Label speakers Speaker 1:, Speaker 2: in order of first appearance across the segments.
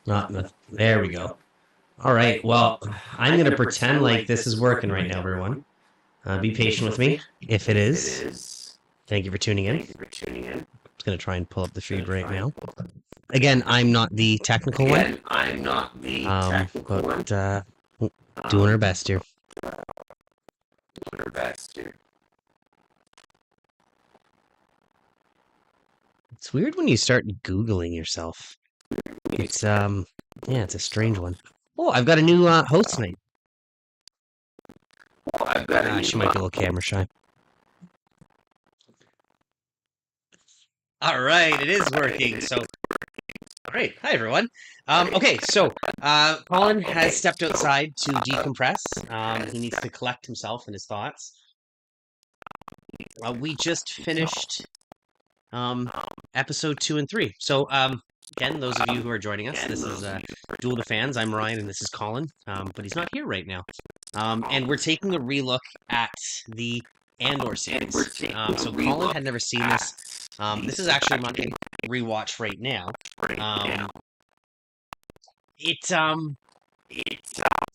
Speaker 1: There we go. All right. Well, I'm going to pretend like this is working right now, everyone. Be patient with me. If it is, thank you for tuning in. I'm just going to try and pull up the feed right now. Again, I'm not the technical one. But doing our best here. It's weird when you start Googling yourself. It's it's a strange one. Oh, I've got a new host tonight. She might be a little camera shy. All right, it is working. So, all right, hi everyone. Okay, so Colin has stepped outside to decompress. He needs to collect himself and his thoughts. We just finished episode 2 and 3. So, again, those of you who are joining us, this is Duel to Fans. I'm Ryan, and this is Colin, but he's not here right now. And we're taking a relook at the Andor series. So Colin had never seen this. This is actually my rewatch right now.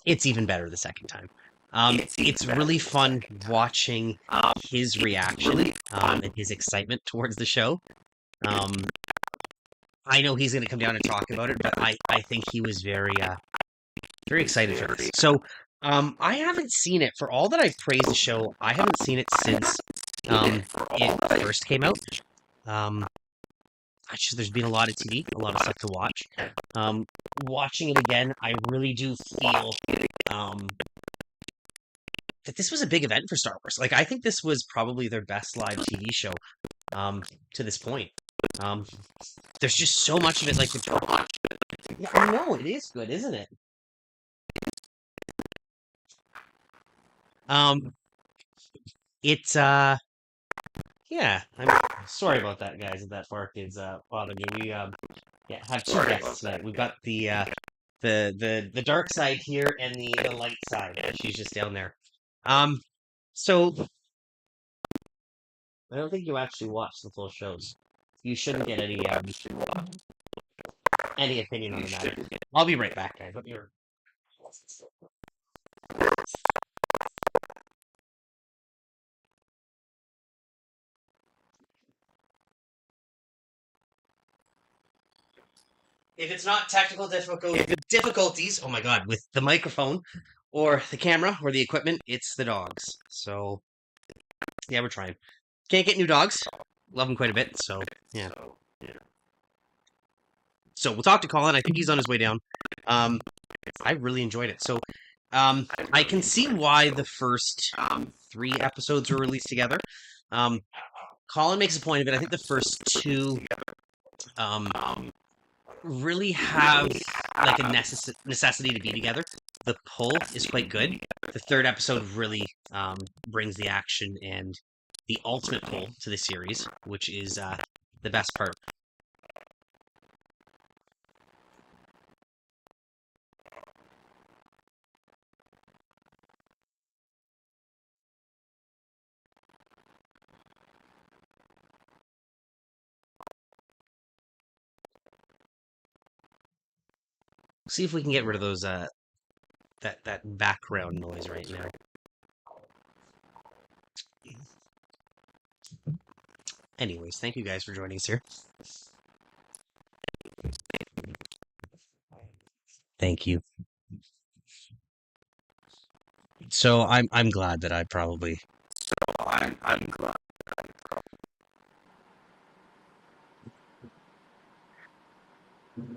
Speaker 1: It's even better the second time. It's really fun watching his reaction and his excitement towards the show. I know he's going to come down and talk about it, but I think he was very excited for this. So I haven't seen it. For all that I've praised the show, I haven't seen it since it first came out. There's been a lot of TV, a lot of stuff to watch. Watching it again, I really do feel that this was a big event for Star Wars. Like, I think this was probably their best live TV show to this point. There's just so much of it, like yeah, I know it is good, isn't it? It's yeah. I'm sorry about that, guys. If that bark is bothering you. We have two guests tonight. We've got the dark side here and the light side. She's just down there. So I don't think you actually watched the full shows. You shouldn't get any opinion on the matter. I'll be right back, guys. If it's not technical difficulties, oh my god, with the microphone or the camera or the equipment, it's the dogs. So yeah, we're trying. Can't get new dogs. Love them quite a bit. So yeah. So we'll talk to Colin. I think he's on his way down. I really enjoyed it. So I can see why the first 3 episodes were released together. Colin makes a point of it. I think the first 2 really have like a necessity to be together. The pull is quite good. The 3rd episode really brings the action and the ultimate pull to the series, which is the best part. See if we can get rid of those that background noise right now. Anyways, thank you guys for joining us here. Thank you. So I'm glad that I probably. I'm glad.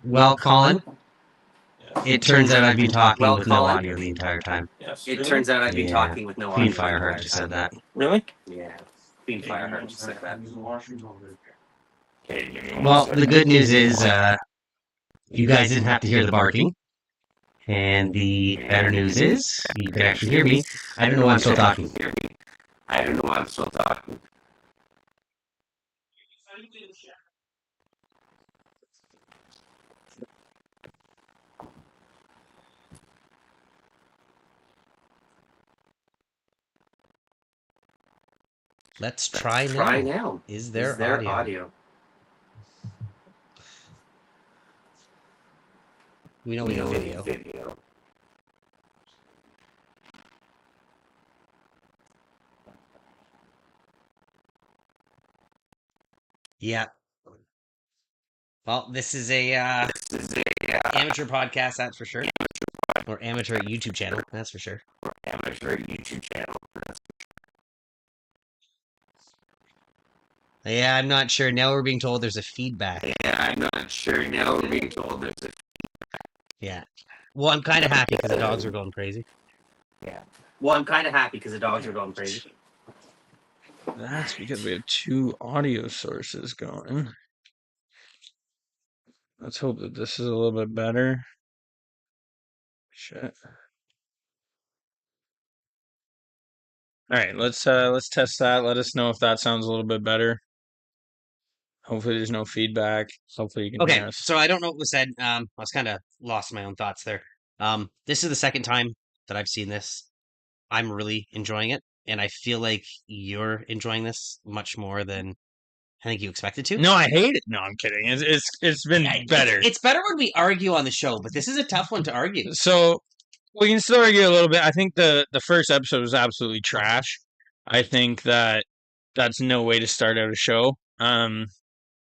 Speaker 1: Well, Colin, it turns out I've been talking with no audio the entire time.
Speaker 2: Yes. It turns out I've been talking with no audio.
Speaker 1: Queen Fireheart just said that.
Speaker 2: Really? Yeah. Queen Fireheart just said that.
Speaker 1: Well, the good news is you guys didn't have to hear the barking. And the better news is you could actually hear me. I don't know why I'm still talking. Let's try now. Is there audio? We know we got video. Yeah. Well, this is a amateur podcast, that's for sure. Or amateur YouTube channel, that's for sure. Yeah, I'm not sure. Now we're being told there's a feedback. Yeah. Well, I'm kind of happy because the dogs are going crazy.
Speaker 2: Well, I'm kind of happy because the dogs are going crazy.
Speaker 3: That's because we have two audio sources going. Let's hope that this is a little bit better. Shit. All right, let's test that. Let us know if that sounds a little bit better. Hopefully there's no feedback. Hopefully you can
Speaker 1: Okay,
Speaker 3: hear us.
Speaker 1: so I don't know what was said. I was kind of lost in my own thoughts there. This is the second time that I've seen this. I'm really enjoying it, and I feel like you're enjoying this much more than I think you expected to.
Speaker 3: No, I hate it. No, I'm kidding. It's been better.
Speaker 1: It's better when we argue on the show, but this is a tough one to argue.
Speaker 3: So we can still argue a little bit. I think the first episode was absolutely trash. I think that's no way to start out a show.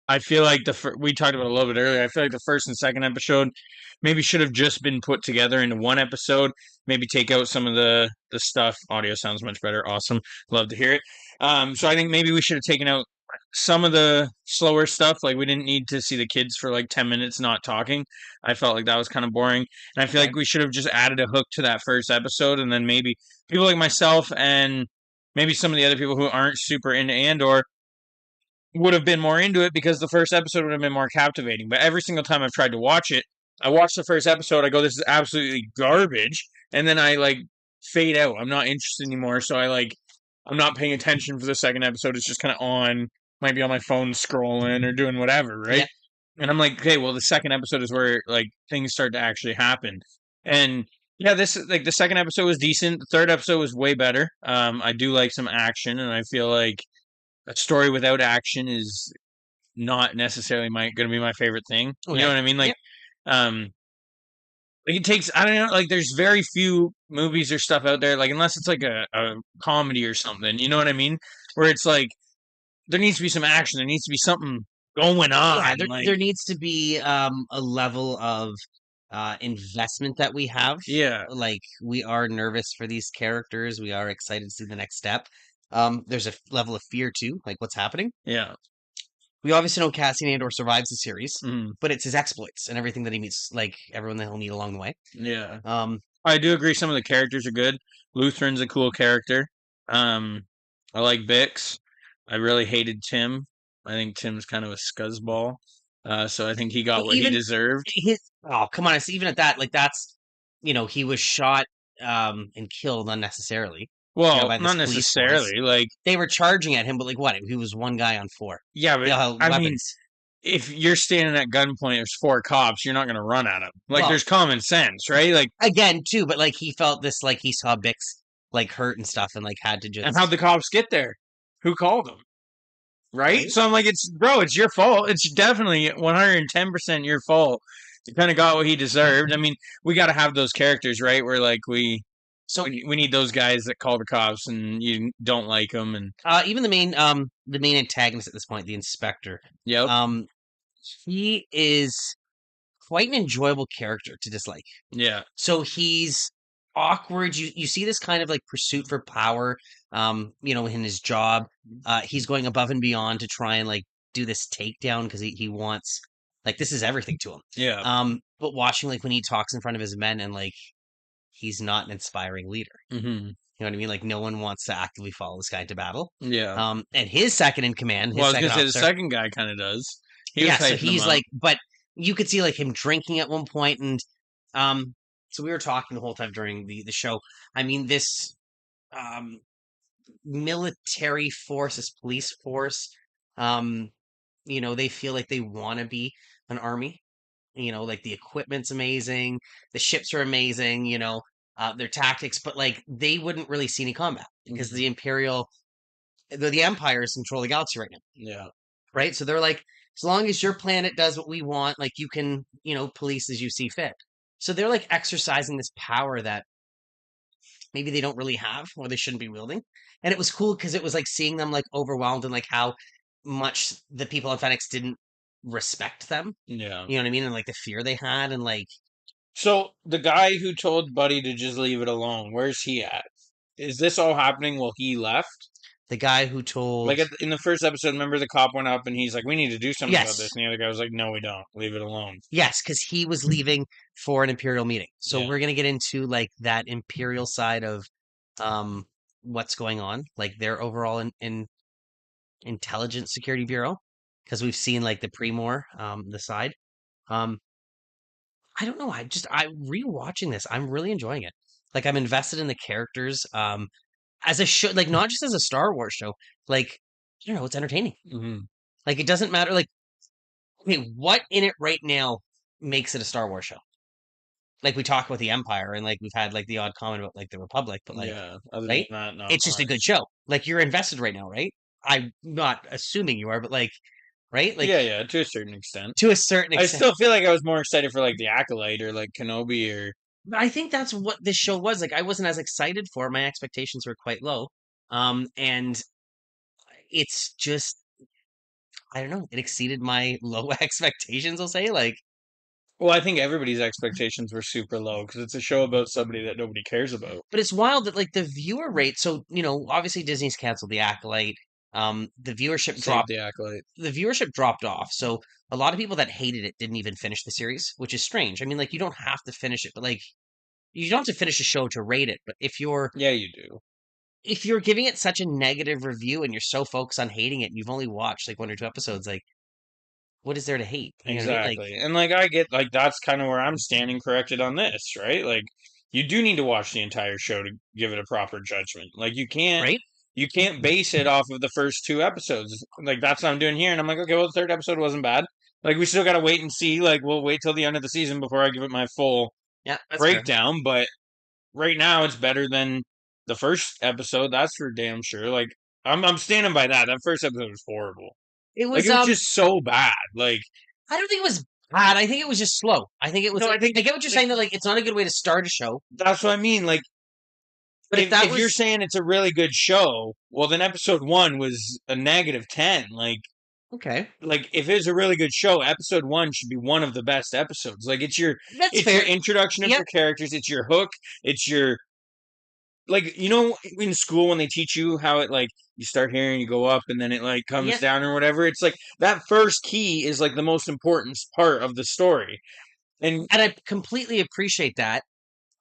Speaker 3: I feel like we talked about it a little bit earlier. I feel like the first and second episode maybe should have just been put together into one episode. Maybe take out some of the stuff. Audio sounds much better. Awesome. Love to hear it. So I think maybe we should have taken out some of the slower stuff. Like we didn't need to see the kids for like 10 minutes not talking. I felt like that was kind of boring. And I feel like we should have just added a hook to that first episode, and then maybe people like myself and maybe some of the other people who aren't super into Andor would have been more into it because the first episode would have been more captivating. But every single time I've tried to watch it, I watch the first episode, I go, this is absolutely garbage, and then I like fade out. I'm not interested anymore, so I'm not paying attention for the second episode. It's just kind of on, might be on my phone scrolling or doing whatever, right?
Speaker 1: Yeah.
Speaker 3: And I'm like, okay, well, the second episode is where like things start to actually happen. And yeah, this like the second episode was decent. The third episode was way better. I do like some action, and I feel like a story without action is not necessarily going to be my favorite thing. You know what I mean? Like, like it takes, I don't know, like there's very few movies or stuff out there, like unless it's like a comedy or something, you know what I mean? Where it's like, there needs to be some action. There needs to be something going on.
Speaker 1: Yeah,
Speaker 3: like,
Speaker 1: there needs to be a level of investment that we have.
Speaker 3: Yeah.
Speaker 1: Like we are nervous for these characters. We are excited to see the next step. There's a level of fear too, like what's happening.
Speaker 3: Yeah.
Speaker 1: We obviously know Cassian Andor survives the series,
Speaker 3: Mhm.
Speaker 1: but it's his exploits and everything that he meets, like everyone that he'll meet along the way.
Speaker 3: Yeah.
Speaker 1: Um,
Speaker 3: I do agree some of the characters are good. Lutheran's a cool character. I like Bix. I really hated Tim. I think Tim's kind of a scuzzball. So I think he got
Speaker 1: Well,
Speaker 3: what he
Speaker 1: even
Speaker 3: deserved.
Speaker 1: oh, come on, even at that, like that's he was shot and killed unnecessarily.
Speaker 3: Well,
Speaker 1: by this
Speaker 3: not
Speaker 1: police
Speaker 3: necessarily.
Speaker 1: force.
Speaker 3: Like
Speaker 1: They were charging at him, but like what? He was one guy on four.
Speaker 3: yeah, but
Speaker 1: They all had
Speaker 3: I mean,
Speaker 1: weapons.
Speaker 3: if you're standing at gunpoint, there's four cops. You're not going to run at them. Like
Speaker 1: Well-
Speaker 3: there's common sense, right? Like
Speaker 1: Again, too, but like he felt this, like he saw Bix like hurt and stuff, and like had to just.
Speaker 3: and how'd the cops get there? Who called them? Right?
Speaker 1: Right.
Speaker 3: So I'm like, it's your fault. It's definitely 110% your fault. You kind of got what he deserved. I mean, we got to have those characters, right? Where like we need those guys that call the cops and you don't like them, and
Speaker 1: even the main antagonist at this point, the inspector.
Speaker 3: yep,
Speaker 1: He is quite an enjoyable character to dislike.
Speaker 3: yeah,
Speaker 1: So he's awkward. You see this kind of like pursuit for power, in his job. He's going above and beyond to try and like do this takedown because he wants, like, this is everything to him.
Speaker 3: yeah,
Speaker 1: But watching like when he talks in front of his men, and like he's not an inspiring leader.
Speaker 3: mm-hmm.
Speaker 1: You know what I mean? Like no one wants to actively follow this guy into battle.
Speaker 3: Yeah.
Speaker 1: And his second in command,
Speaker 3: Well, I was
Speaker 1: second
Speaker 3: gonna say the
Speaker 1: officer,
Speaker 3: second guy kind of does. He was
Speaker 1: yeah, so
Speaker 3: hyping him
Speaker 1: he's
Speaker 3: up.
Speaker 1: like, but you could see like him drinking at one point, and so we were talking the whole time during the show. I mean, this military force, this police force, they feel like they want to be an army. Like the equipment's amazing, the ships are amazing. Their tactics, but like they wouldn't really see any combat because the the Empire is control the galaxy right now.
Speaker 3: Yeah.
Speaker 1: Right? So they're like, as long as your planet does what we want, like you can, police as you see fit. So they're like exercising this power that maybe they don't really have or they shouldn't be wielding. And it was cool because it was like seeing them like overwhelmed and like how much the people on Fenix didn't respect them.
Speaker 3: Yeah.
Speaker 1: You know what I mean? And like the fear they had and like
Speaker 3: So the guy who told Buddy to just leave it alone, where's he at? Is this all happening while he left?
Speaker 1: the guy who told
Speaker 3: Like in the first episode, remember the cop went up and he's like, "We need to do something about this,"
Speaker 1: yes.
Speaker 3: and the other guy was like, "No, we don't. Leave it alone."
Speaker 1: Yes, because he was leaving for an Imperial meeting. So
Speaker 3: Yeah.
Speaker 1: we're gonna get into like that Imperial side of um what's going on, like their overall in intelligence security bureau, because we've seen like the Primor, the side. Um, I don't know. I rewatching this. I'm really enjoying it. Like I'm invested in the characters. As a show, like not just as a Star Wars show. Like I don't know, it's entertaining.
Speaker 3: Hmm.
Speaker 1: Like it doesn't matter. Like okay, what in it right now makes it a Star Wars show? Like we talk about the Empire and like we've had like the odd comment about like the Republic, but like
Speaker 3: Yeah. Other than
Speaker 1: right,
Speaker 3: that, not
Speaker 1: it's just a good
Speaker 3: much.
Speaker 1: show. Like you're invested right now, right? I'm not assuming you are, but like right, like
Speaker 3: Yeah, yeah, to a certain extent.
Speaker 1: to a certain
Speaker 3: I
Speaker 1: extent.
Speaker 3: still feel like I was more excited for like the Acolyte or like Kenobi or
Speaker 1: But I think that's what this show was. Like I wasn't as excited for it. My expectations were quite low. And it's just I don't know, it exceeded my low expectations, I'll say. Like
Speaker 3: well, I think everybody's expectations were super low because it's a show about somebody that nobody cares about.
Speaker 1: but it's wild that like the viewer rate, so obviously Disney's canceled the Acolyte. The viewership
Speaker 3: Save
Speaker 1: dropped
Speaker 3: the Acolyte.
Speaker 1: the viewership dropped off. So a lot of people that hated it didn't even finish the series, which is strange. I mean, like you don't have to finish it, but like you don't have to finish a show to rate it. But
Speaker 3: Yeah, you do.
Speaker 1: if you're giving it such a negative review and you're so focused on hating it and you've only watched like one or two episodes, like what is there to hate? You know what I mean? Like
Speaker 3: Exactly. And like I get like that's kind of where I'm standing corrected on this, right? Like you do need to watch the entire show to give it a proper judgment. Like
Speaker 1: right?
Speaker 3: you can't base it off of the first two episodes. Like that's what I'm doing here and I'm like, okay, well the third episode wasn't bad. Like we still got to wait and see. Like we'll wait till the end of the season before I give it my full
Speaker 1: Yeah, that's fair.
Speaker 3: breakdown, but right now it's better than the first episode, that's for damn sure. Like I'm standing by that. That first episode was horrible.
Speaker 1: It
Speaker 3: Like
Speaker 1: was
Speaker 3: it was just so bad. Like
Speaker 1: I don't think it was bad. I think it was just slow. I think it was
Speaker 3: no, I think
Speaker 1: I get what you're
Speaker 3: like
Speaker 1: saying that like it's not a good way to start a show.
Speaker 3: that's what I mean. Like
Speaker 1: But if that
Speaker 3: if you're
Speaker 1: was
Speaker 3: saying it's a really good show, well then episode 1 was a -10.
Speaker 1: okay,
Speaker 3: Like if it's a really good show, episode 1 should be one of the best episodes. Like
Speaker 1: that's
Speaker 3: it's your
Speaker 1: fair.
Speaker 3: introduction of
Speaker 1: Yep.
Speaker 3: your characters, it's your hook, it's your like in school when they teach you how it like you start here and you go up and then it like comes
Speaker 1: Yep.
Speaker 3: down or whatever, it's like that first key is like the most important part of the story. And
Speaker 1: And I completely appreciate that.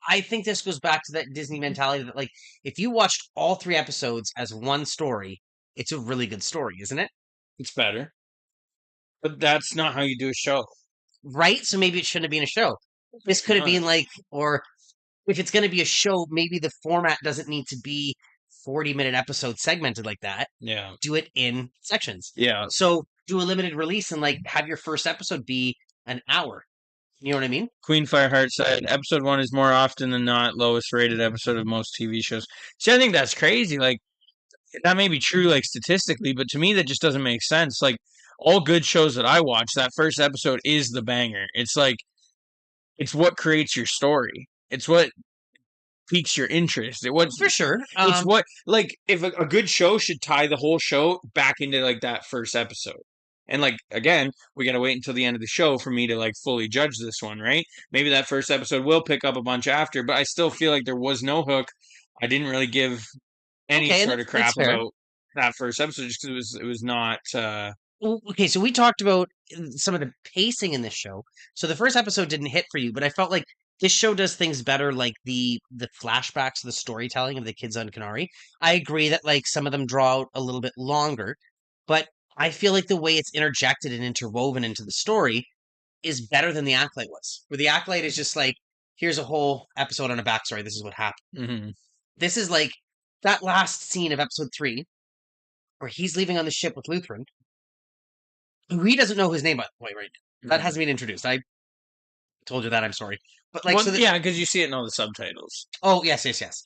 Speaker 1: I think this goes back to that Disney mentality that like if you watched all three episodes as one story, it's a really good story, isn't it?
Speaker 3: it's better, but that's not how you do a show.
Speaker 1: Right? So maybe it shouldn't have been a show. This could have
Speaker 3: Not.
Speaker 1: been like, or if it's going to be a show, maybe the format doesn't need to be 40-minute episodes segmented like that.
Speaker 3: Yeah.
Speaker 1: Do it in sections.
Speaker 3: Yeah.
Speaker 1: So do a limited release and like have your first episode be an hour. You know what I mean?
Speaker 3: Queen Fireheart said episode 1 is more often than not lowest rated episode of most TV shows. See, I think that's crazy. Like that may be true, like statistically, but to me that just doesn't make sense. Like all good shows that I watch, that first episode is the banger. It's like it's what creates your story. It's what piques your interest.
Speaker 1: For sure.
Speaker 3: It's what like if a good show should tie the whole show back into like that first episode. And like again, we gotta wait until the end of the show for me to like fully judge this one, right? Maybe that first episode will pick up a bunch after, but I still feel like there was no hook. I didn't really give any
Speaker 1: Okay,
Speaker 3: sort of
Speaker 1: that's
Speaker 3: crap
Speaker 1: fair.
Speaker 3: about that first episode just because it was not
Speaker 1: Okay, so we talked about some of the pacing in this show. So the first episode didn't hit for you, but I felt like this show does things better, like the flashbacks, the storytelling of the kids on Canary. I agree that like some of them draw out a little bit longer, but I feel like the way it's interjected and interwoven into the story is better than the Acolyte was. Where the Acolyte is just like, here's a whole episode on a backstory. This is what happened.
Speaker 3: mm-hmm.
Speaker 1: This is like that last scene of episode 3, where he's leaving on the ship with Lutheran, who he doesn't know his name by the way, right now. That hasn't been introduced. I told you that. I'm sorry, but like,
Speaker 3: well,
Speaker 1: so that,
Speaker 3: yeah, because you see it in all the subtitles.
Speaker 1: oh yes, yes, yes.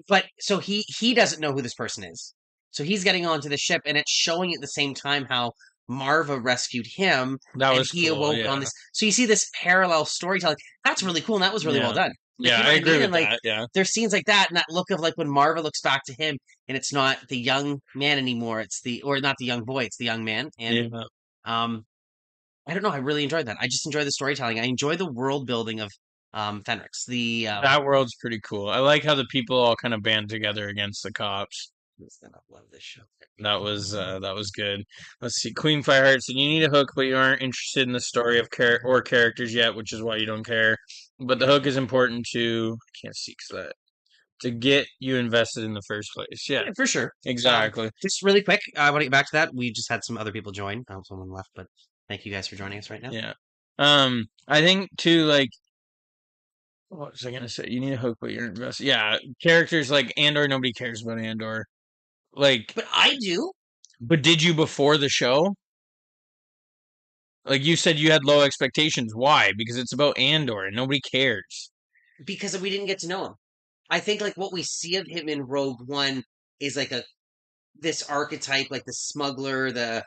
Speaker 1: But so he doesn't know who this person is. So he's getting onto the ship, and it's showing at the same time how Marva rescued him,
Speaker 3: That
Speaker 1: and
Speaker 3: was
Speaker 1: he
Speaker 3: cool.
Speaker 1: awoke on
Speaker 3: Yeah.
Speaker 1: this. So you see this parallel storytelling. That's really cool, and that was really well
Speaker 3: Yeah.
Speaker 1: done. Like,
Speaker 3: Yeah,
Speaker 1: you know
Speaker 3: I
Speaker 1: what I
Speaker 3: agree
Speaker 1: mean?
Speaker 3: with
Speaker 1: And like,
Speaker 3: that. Yeah.
Speaker 1: there's scenes like that, and that look of like when Marva looks back to him, and it's not the young man anymore. Or not the young boy. It's the young man. And
Speaker 3: Yeah.
Speaker 1: I don't know. I really enjoyed that. I just enjoy the storytelling. I enjoy the world building of Fenrix.
Speaker 3: That world's pretty cool. I like how the people all kind of band together against the cops.
Speaker 1: I love this show.
Speaker 3: That was good. Let's see. Queen Fireheart said you need a hook, but you aren't interested in the story of characters yet, which is why you don't care. But the hook is important to I can't see 'cause that to get you invested in the first place. Yeah,
Speaker 1: Yeah, for sure.
Speaker 3: exactly.
Speaker 1: Just really quick, I want to get back to that. We just had some other people join. Someone left, but thank you guys for joining us right now.
Speaker 3: Yeah. I think too, like, what was I gonna say? You need a hook, but you're invested. Yeah, characters like Andor. Nobody cares about Andor. Like,
Speaker 1: But I do,
Speaker 3: but did you before the show? Like you said, you had low expectations. Why? Because it's about Andor, and nobody cares.
Speaker 1: because we didn't get to know him. I think like what we see of him in Rogue One is like this archetype, like the smuggler, the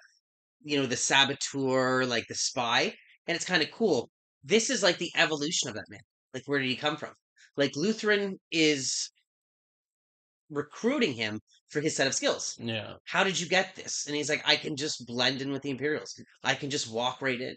Speaker 1: saboteur, like the spy, and it's kind of cool. This is like the evolution of that man. Like, where did he come from? Like, Lutheran is recruiting him for his set of skills.
Speaker 3: Yeah.
Speaker 1: How did you get this? And he's like, I can just blend in with the Imperials. I can just walk right in.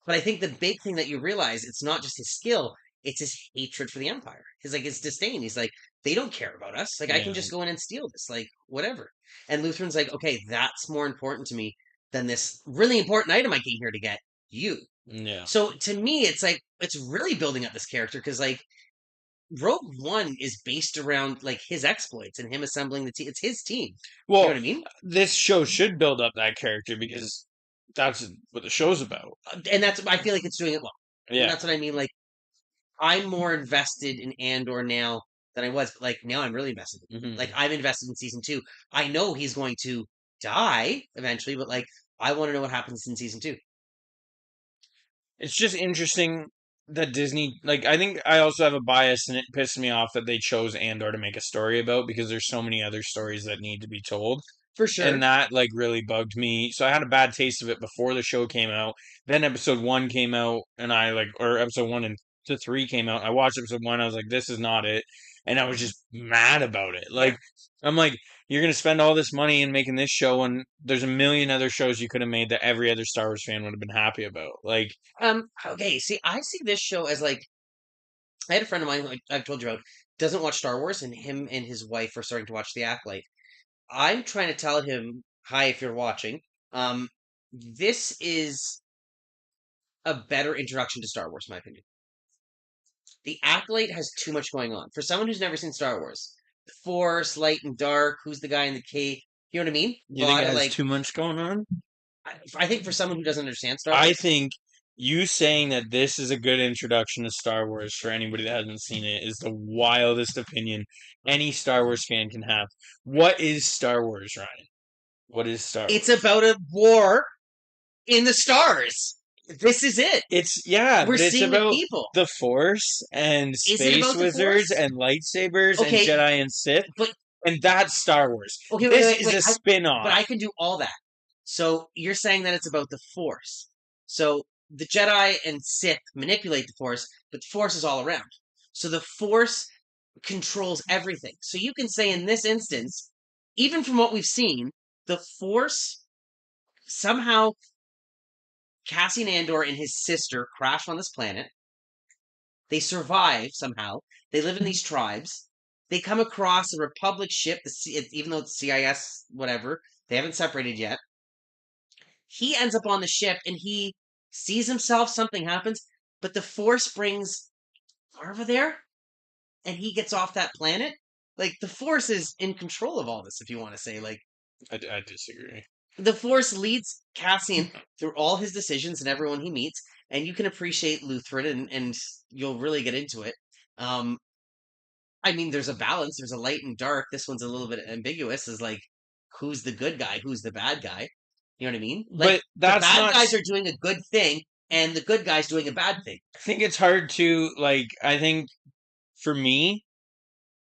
Speaker 1: But I think the big thing that you realize, it's not just his skill, it's his hatred for the Empire. His disdain. He's like, they don't care about us. Like, I can
Speaker 3: Yeah.
Speaker 1: just go in and steal this, like, whatever. And Lutheran's like, okay, that's more important to me than this really important item I came here to get, you.
Speaker 3: Yeah.
Speaker 1: So to me, it's like, it's really building up this character because, like, Rogue One is based around like his exploits and him assembling the team. It's his team.
Speaker 3: Well,
Speaker 1: You know what I mean?
Speaker 3: this show should build up that character because that's what the show's about.
Speaker 1: And that's I feel like it's doing it well. And
Speaker 3: Yeah.
Speaker 1: that's what I mean. Like, I'm more invested in Andor now than I was. But like, now I'm really invested.
Speaker 3: Mhm.
Speaker 1: Like, I'm invested in season 2. I know he's going to die eventually, but like, I want to know what happens in season 2.
Speaker 3: It's just interesting that Disney, like, I think I also have a bias, and it pissed me off that they chose Andor to make a story about because there's so many other stories that need to be told.
Speaker 1: For sure.
Speaker 3: And that, like, really bugged me. So I had a bad taste of it before the show came out. Then episode 1 came out, and or episode 1 and to 3 came out. I watched episode 1, I was like, this is not it. And I was just mad about it. Like, I'm like, you're going to spend all this money in making this show, and there's a million other shows you could have made that every other Star Wars fan would have been happy about. Like,
Speaker 1: Okay, see, I see this show as like, I had a friend of mine who I've told you about, doesn't watch Star Wars, and him and his wife are starting to watch The Acolyte. I'm trying to tell him, hi, if you're watching, this is a better introduction to Star Wars, in my opinion. The Acolyte has too much going on. For someone who's never seen Star Wars, the Force, light and dark, who's the guy in the cave, you know what I mean?
Speaker 3: you think it has too much going on?
Speaker 1: I think for someone who doesn't understand Star
Speaker 3: I
Speaker 1: Wars,
Speaker 3: think you saying that this is a good introduction to Star Wars for anybody that hasn't seen it is the wildest opinion any Star Wars fan can have. What is Star Wars, Ryan? What is Star Wars?
Speaker 1: it's about a war in the stars. This is it.
Speaker 3: We're
Speaker 1: We're
Speaker 3: it's
Speaker 1: seeing
Speaker 3: about
Speaker 1: the people.
Speaker 3: the Force and
Speaker 1: Is it
Speaker 3: space
Speaker 1: about the
Speaker 3: wizards
Speaker 1: Force?
Speaker 3: and lightsabers
Speaker 1: Okay,
Speaker 3: and Jedi and Sith,
Speaker 1: but
Speaker 3: and that's Star Wars.
Speaker 1: okay,
Speaker 3: This
Speaker 1: wait,
Speaker 3: is a spin-off.
Speaker 1: but I can do all that. So you're saying that it's about the Force. So the Jedi and Sith manipulate the Force, but the Force is all around. So the Force controls everything. So you can say in this instance, even from what we've seen, the Force somehow Cassian Andor and his sister crash on this planet. They survive somehow. They live in these tribes. They come across a Republic ship, even though it's CIS, whatever, they haven't separated yet. He ends up on the ship and he sees himself, something happens, but the Force brings Marva there and he gets off that planet. Like, the Force is in control of all this, if you want to say. Like,
Speaker 3: I disagree.
Speaker 1: the Force leads Cassian through all his decisions and everyone he meets, and you can appreciate Lutheran, and you'll really get into it. I mean, there's a balance. There's a light and dark. This one's a little bit ambiguous. Is like, who's the good guy? Who's the bad guy? You know what I mean? Like,
Speaker 3: But that's
Speaker 1: the bad
Speaker 3: not.
Speaker 1: guys are doing a good thing, and the good guys doing a bad thing.
Speaker 3: I think it's hard to like. I think for me,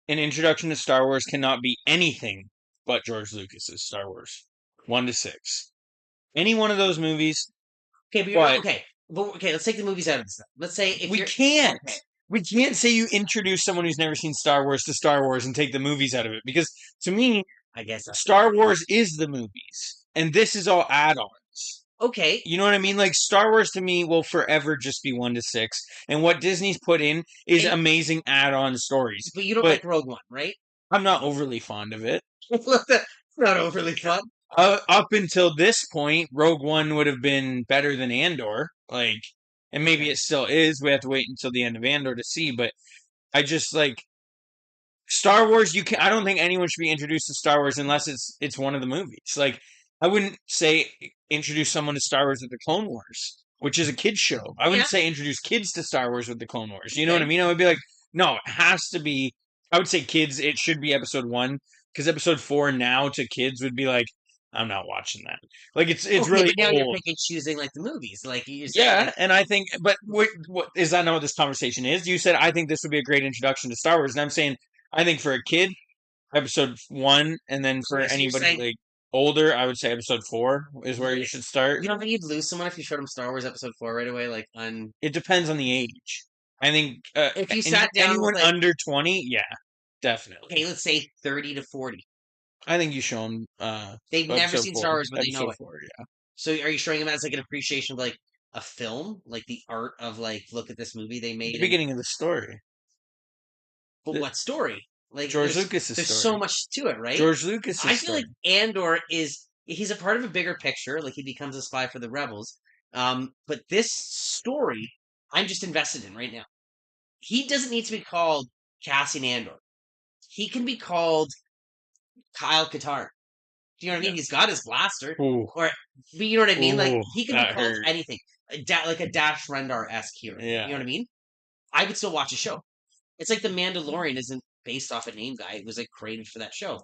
Speaker 3: an introduction to Star Wars cannot be anything but George Lucas's Star Wars 1 to 6. Any one of those movies.
Speaker 1: Okay, but
Speaker 3: But-
Speaker 1: okay. But okay, let's take the movies out of this. Let's say if
Speaker 3: We
Speaker 1: you're
Speaker 3: can't.
Speaker 1: okay,
Speaker 3: We can't say you introduce someone who's never seen Star Wars to Star Wars and take the movies out of it, because to me,
Speaker 1: I guess that's
Speaker 3: Star Wars is the movies, and this is all add-ons.
Speaker 1: okay.
Speaker 3: You know what I mean? Like Star Wars to me will forever just be 1 to 6, and what Disney's put in is
Speaker 1: And-
Speaker 3: amazing add-on stories.
Speaker 1: But you don't
Speaker 3: But-
Speaker 1: like Rogue One, right?
Speaker 3: I'm not overly fond of it.
Speaker 1: It's not overly fun.
Speaker 3: Up until this point, Rogue One would have been better than Andor. Like, and maybe it still is. We have to wait until the end of Andor to see. But I just like Star Wars. I don't think anyone should be introduced to Star Wars unless it's one of the movies. Like, I wouldn't say introduce someone to Star Wars with the Clone Wars, which is a kids show. I wouldn't say introduce kids to Star Wars with the Clone Wars. You know what I mean? I would be like, no, it has to be. I would say kids. It should be Episode 1, because Episode 4 now to kids would be like, I'm not watching that. Like it's
Speaker 1: Okay,
Speaker 3: really
Speaker 1: but now you're
Speaker 3: old.
Speaker 1: picking choosing like the movies, like you're saying.
Speaker 3: Yeah, and I think, but what is that not what this conversation is? You said I think this would be a great introduction to Star Wars, and I'm saying I think for a kid, Episode 1, and then for
Speaker 1: Okay, so you're
Speaker 3: anybody
Speaker 1: saying-
Speaker 3: like older, I would say Episode 4 is where you should start.
Speaker 1: You don't think you'd lose someone if you showed them Star Wars Episode 4 right away? Like on
Speaker 3: It depends on the age. I think
Speaker 1: if you sat down
Speaker 3: anyone
Speaker 1: with, like,
Speaker 3: under 20, yeah, definitely.
Speaker 1: okay, let's say 30 to 40.
Speaker 3: I think you show them.
Speaker 1: They've never
Speaker 3: Episode
Speaker 1: seen
Speaker 3: 4,
Speaker 1: Star Wars, but they know
Speaker 3: Episode
Speaker 1: it.
Speaker 3: 4, yeah.
Speaker 1: So are you showing them as like an appreciation of like a film, like the art of like look at this movie they made?
Speaker 3: The
Speaker 1: and-
Speaker 3: beginning of the story.
Speaker 1: but what story? Like
Speaker 3: George
Speaker 1: there's,
Speaker 3: Lucas's
Speaker 1: there's
Speaker 3: story.
Speaker 1: so much to it, right?
Speaker 3: George Lucas's
Speaker 1: I feel
Speaker 3: story.
Speaker 1: like Andor he's a part of a bigger picture. Like he becomes a spy for the rebels. But this story, I'm just invested in right now. He doesn't need to be called Cassian Andor. He can be called Kyle Katarn. Do you know what I mean?
Speaker 3: Yeah.
Speaker 1: He's got his blaster,
Speaker 3: Ooh.
Speaker 1: but you know what I mean? Like
Speaker 3: Ooh,
Speaker 1: he can be
Speaker 3: that
Speaker 1: called
Speaker 3: hurt.
Speaker 1: anything, like a Dash Rendar-esque hero.
Speaker 3: Yeah.
Speaker 1: You know what I mean? I would still watch a show. It's like the Mandalorian isn't based off a name guy. It was like created for that show.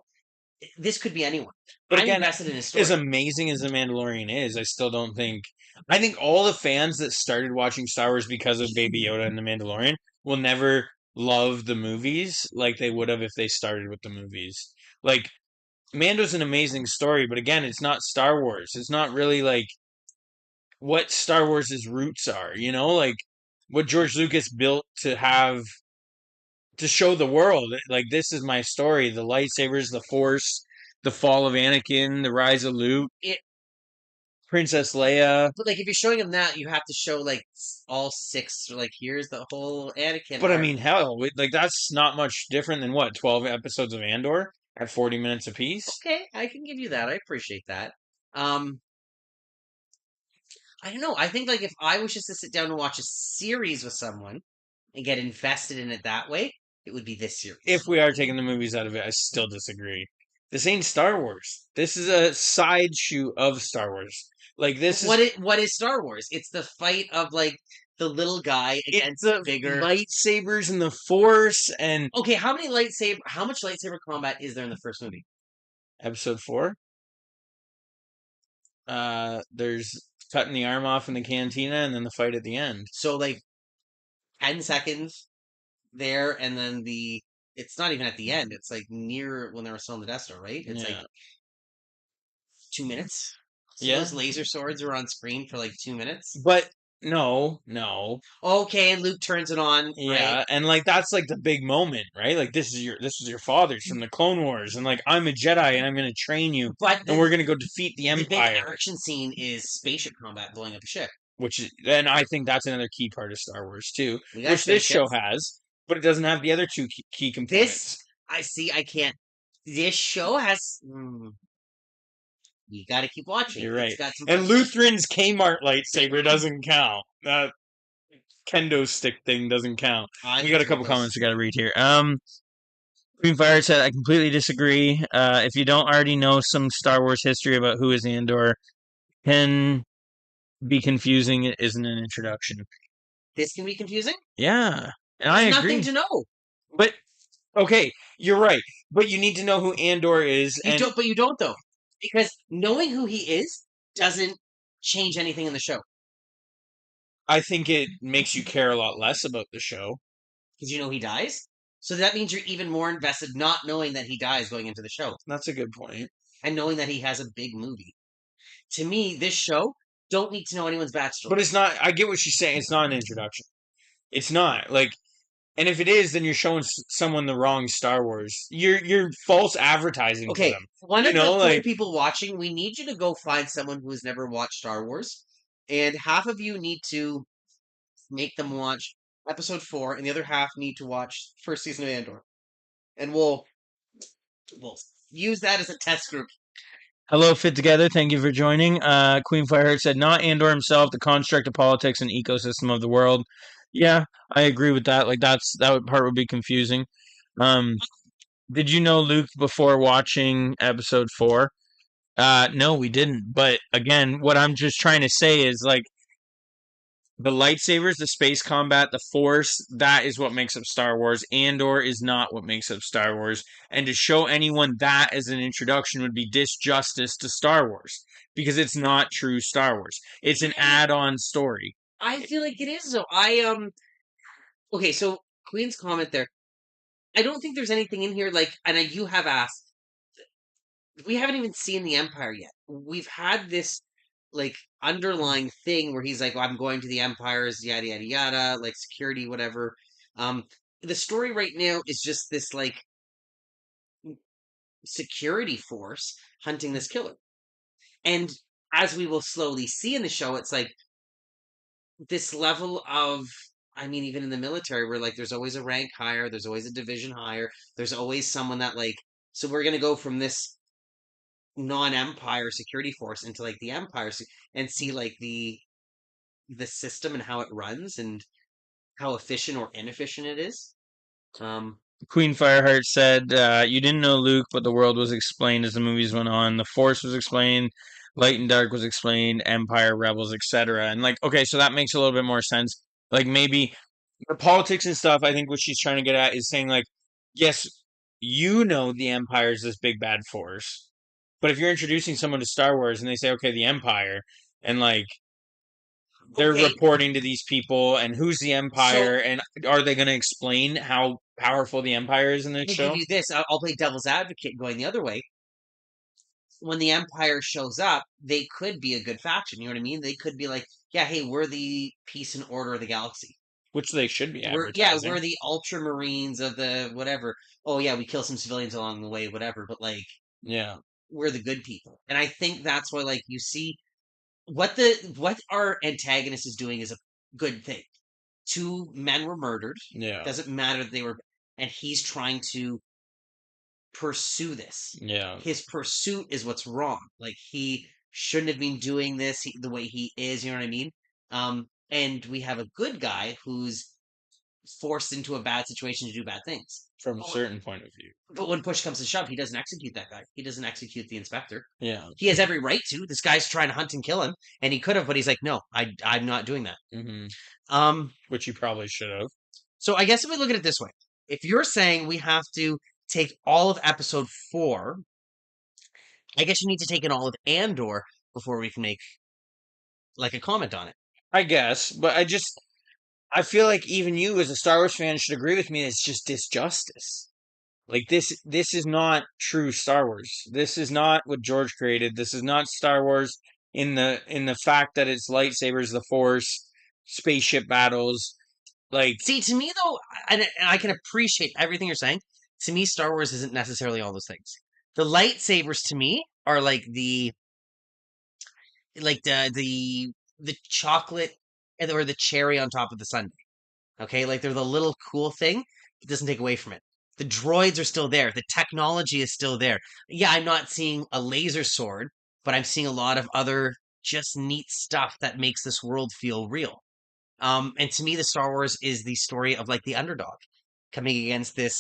Speaker 1: This could be anyone.
Speaker 3: But
Speaker 1: I'm
Speaker 3: again,
Speaker 1: invested in his story.
Speaker 3: as amazing as The Mandalorian is, I still don't think. I think all the fans that started watching Star Wars because of Baby Yoda and The Mandalorian will never love the movies like they would have if they started with the movies. Like, Mando's an amazing story, but again, it's not Star Wars. It's not really like what Star Wars' roots are, you know? Like, what George Lucas built to have. To show the world, like, this is my story: the lightsabers, the Force, the fall of Anakin, the rise of Luke, Princess Leia.
Speaker 1: But like, if you're showing him that, you have to show like all six. Like, here's the whole Anakin.
Speaker 3: But I
Speaker 1: arc.
Speaker 3: mean, hell, like that's not much different than what 12 episodes of Andor at 40 minutes apiece.
Speaker 1: okay, I can give you that. I appreciate that. I don't know. I think like if I was just to sit down and watch a series with someone and get invested in it that way, it would be this series.
Speaker 3: If we are taking the movies out of it, I still disagree. This ain't Star Wars. This is a side shoot of Star Wars. Like this is
Speaker 1: what is Star Wars? It's the fight of like the little guy
Speaker 3: it's
Speaker 1: against
Speaker 3: the
Speaker 1: bigger
Speaker 3: lightsabers and the Force and
Speaker 1: Okay, how much lightsaber combat is there in the first movie?
Speaker 3: Episode 4. There's cutting the arm off in the cantina and then the fight at the end.
Speaker 1: So like 10 seconds there, and then it's not even at the end. It's like near when they were still in the Death Star, right? It's
Speaker 3: Yeah.
Speaker 1: like 2 minutes. So
Speaker 3: Yeah.
Speaker 1: those laser swords are on screen for like 2 minutes.
Speaker 3: But no.
Speaker 1: Okay, and Luke turns it on.
Speaker 3: Yeah,
Speaker 1: right?
Speaker 3: and like that's like the big moment, right? Like this is your father's from the Clone Wars, and like I'm a Jedi and I'm gonna train you,
Speaker 1: But
Speaker 3: and we're gonna go defeat the
Speaker 1: the big
Speaker 3: Empire.
Speaker 1: action scene is spaceship combat blowing up a ship.
Speaker 3: And I think that's another key part of Star Wars too,
Speaker 1: We got
Speaker 3: which this show
Speaker 1: spaceships.
Speaker 3: has, but it doesn't have the other two key components.
Speaker 1: I see. I can't. This show has. You got to keep watching.
Speaker 3: You're
Speaker 1: It's
Speaker 3: right.
Speaker 1: got some
Speaker 3: And Lutheran's Kmart lightsaber doesn't count. That kendo stick thing doesn't count. We got a couple comments we got to read here. Queen Fire said, I completely disagree. If you don't already know some Star Wars history about who is Andor, can be confusing. It isn't an introduction.
Speaker 1: This can be confusing.
Speaker 3: Yeah, and I
Speaker 1: There's
Speaker 3: agree.
Speaker 1: nothing to know.
Speaker 3: But okay, you're right. But you need to know who Andor is.
Speaker 1: You don't, but you don't though, because knowing who he is doesn't change anything in the show.
Speaker 3: I think it makes you care a lot less about the show.
Speaker 1: Because you know he dies. So that means you're even more invested not knowing that he dies going into the show.
Speaker 3: That's a good point.
Speaker 1: And knowing that he has a big movie. to me, this show don't need to know anyone's backstory.
Speaker 3: But it's not. I get what she's saying. It's not an introduction. It's not like. And if it is, then you're showing someone the wrong Star Wars. You're false advertising to
Speaker 1: Okay,
Speaker 3: them.
Speaker 1: one
Speaker 3: You
Speaker 1: of
Speaker 3: know,
Speaker 1: the 40
Speaker 3: like
Speaker 1: people watching, we need you to go find someone who has never watched Star Wars, and half of you need to make them watch episode 4, and the other half need to watch first season of Andor, and we'll use that as a test group.
Speaker 3: hello, fit together. Thank you for joining. Queen Fireheart said, "Not Andor himself, the construct of politics and ecosystem of the world." Yeah, I agree with that. Like that part would be confusing. Um, did you know Luke before watching episode 4? No, we didn't. But again, what I'm just trying to say is like the lightsabers, the space combat, the force, that is what makes up Star Wars. Andor is not what makes up Star Wars. And to show anyone that as an introduction would be disjustice to Star Wars because it's not true Star Wars. It's an add-on story.
Speaker 1: I feel like it is though. Okay, so Queen's comment there. I don't think there's anything in here like, and you have asked. We haven't even seen the Empire yet. We've had this like underlying thing where he's like, well, "I'm going to the Empires, yada yada yada," like security, whatever. Um, the story right now is just this like security force hunting this killer, and as we will slowly see in the show, it's like this level of. I mean, even in the military, where like there's always a rank higher, there's always a division higher, there's always someone that like. So we're gonna go from this non-empire security force into like the empire and see like the system and how it runs and how efficient or inefficient it is.
Speaker 3: Queen Fireheart said, "You didn't know Luke, but the world was explained as the movies went on. The Force was explained, Light and Dark was explained, Empire, Rebels, etc." And like, okay, so that makes a little bit more sense. Like maybe the politics and stuff. I think what she's trying to get at is saying like, yes, you know the Empire is this big bad force, but if you're introducing someone to Star Wars and they say, okay, the Empire, and like they're
Speaker 1: Okay,
Speaker 3: reporting to these people and who's the
Speaker 1: so
Speaker 3: empire and are they going to explain how powerful the empire is in this
Speaker 1: I'll
Speaker 3: show?
Speaker 1: give you this. I'll play devil's advocate going the other way. When the empire shows up, they could be a good faction. You know what I mean? They could be like, yeah, hey, we're the peace and order of the galaxy.
Speaker 3: Which they should be
Speaker 1: Yeah,
Speaker 3: advertising.
Speaker 1: we're the ultramarines of the whatever. Oh yeah, we kill some civilians along the way, whatever. But like,
Speaker 3: Yeah.
Speaker 1: we're the good people, and I think that's why like you see what our antagonist is doing is a good thing. Two men were murdered.
Speaker 3: Yeah.
Speaker 1: Doesn't matter that they were, and he's trying to pursue this.
Speaker 3: Yeah.
Speaker 1: His pursuit is what's wrong. Like he shouldn't have been doing this the way he is. You know what I mean? And we have a good guy who's forced into a bad situation to do bad things.
Speaker 3: From a certain point of view.
Speaker 1: But when push comes to shove, he doesn't execute that guy. He doesn't execute the inspector.
Speaker 3: Yeah.
Speaker 1: He has every right to. This guy's trying to hunt and kill him, and he could have, but he's like, no, I'm not doing that.
Speaker 3: Which you probably should have.
Speaker 1: So I guess if we look at it this way, if you're saying we have to take all of episode 4, I guess you need to take in all of Andor before we can make like a comment on it.
Speaker 3: I guess, but I feel like even you as a Star Wars fan should agree with me. It's just disjustice. Like this is not true Star Wars. This is not what George created. This is not Star Wars in the fact that it's lightsabers, the Force, spaceship battles. Like
Speaker 1: See, to me though, and I can appreciate everything you're saying. To me, Star Wars isn't necessarily all those things. The lightsabers to me are like the chocolate or the cherry on top of the sundae. Okay, like they're the little cool thing. It doesn't take away from it. The droids are still there. The technology is still there. Yeah, I'm not seeing a laser sword, but I'm seeing a lot of other just neat stuff that makes this world feel real. And to me, the Star Wars is the story of like the underdog coming against this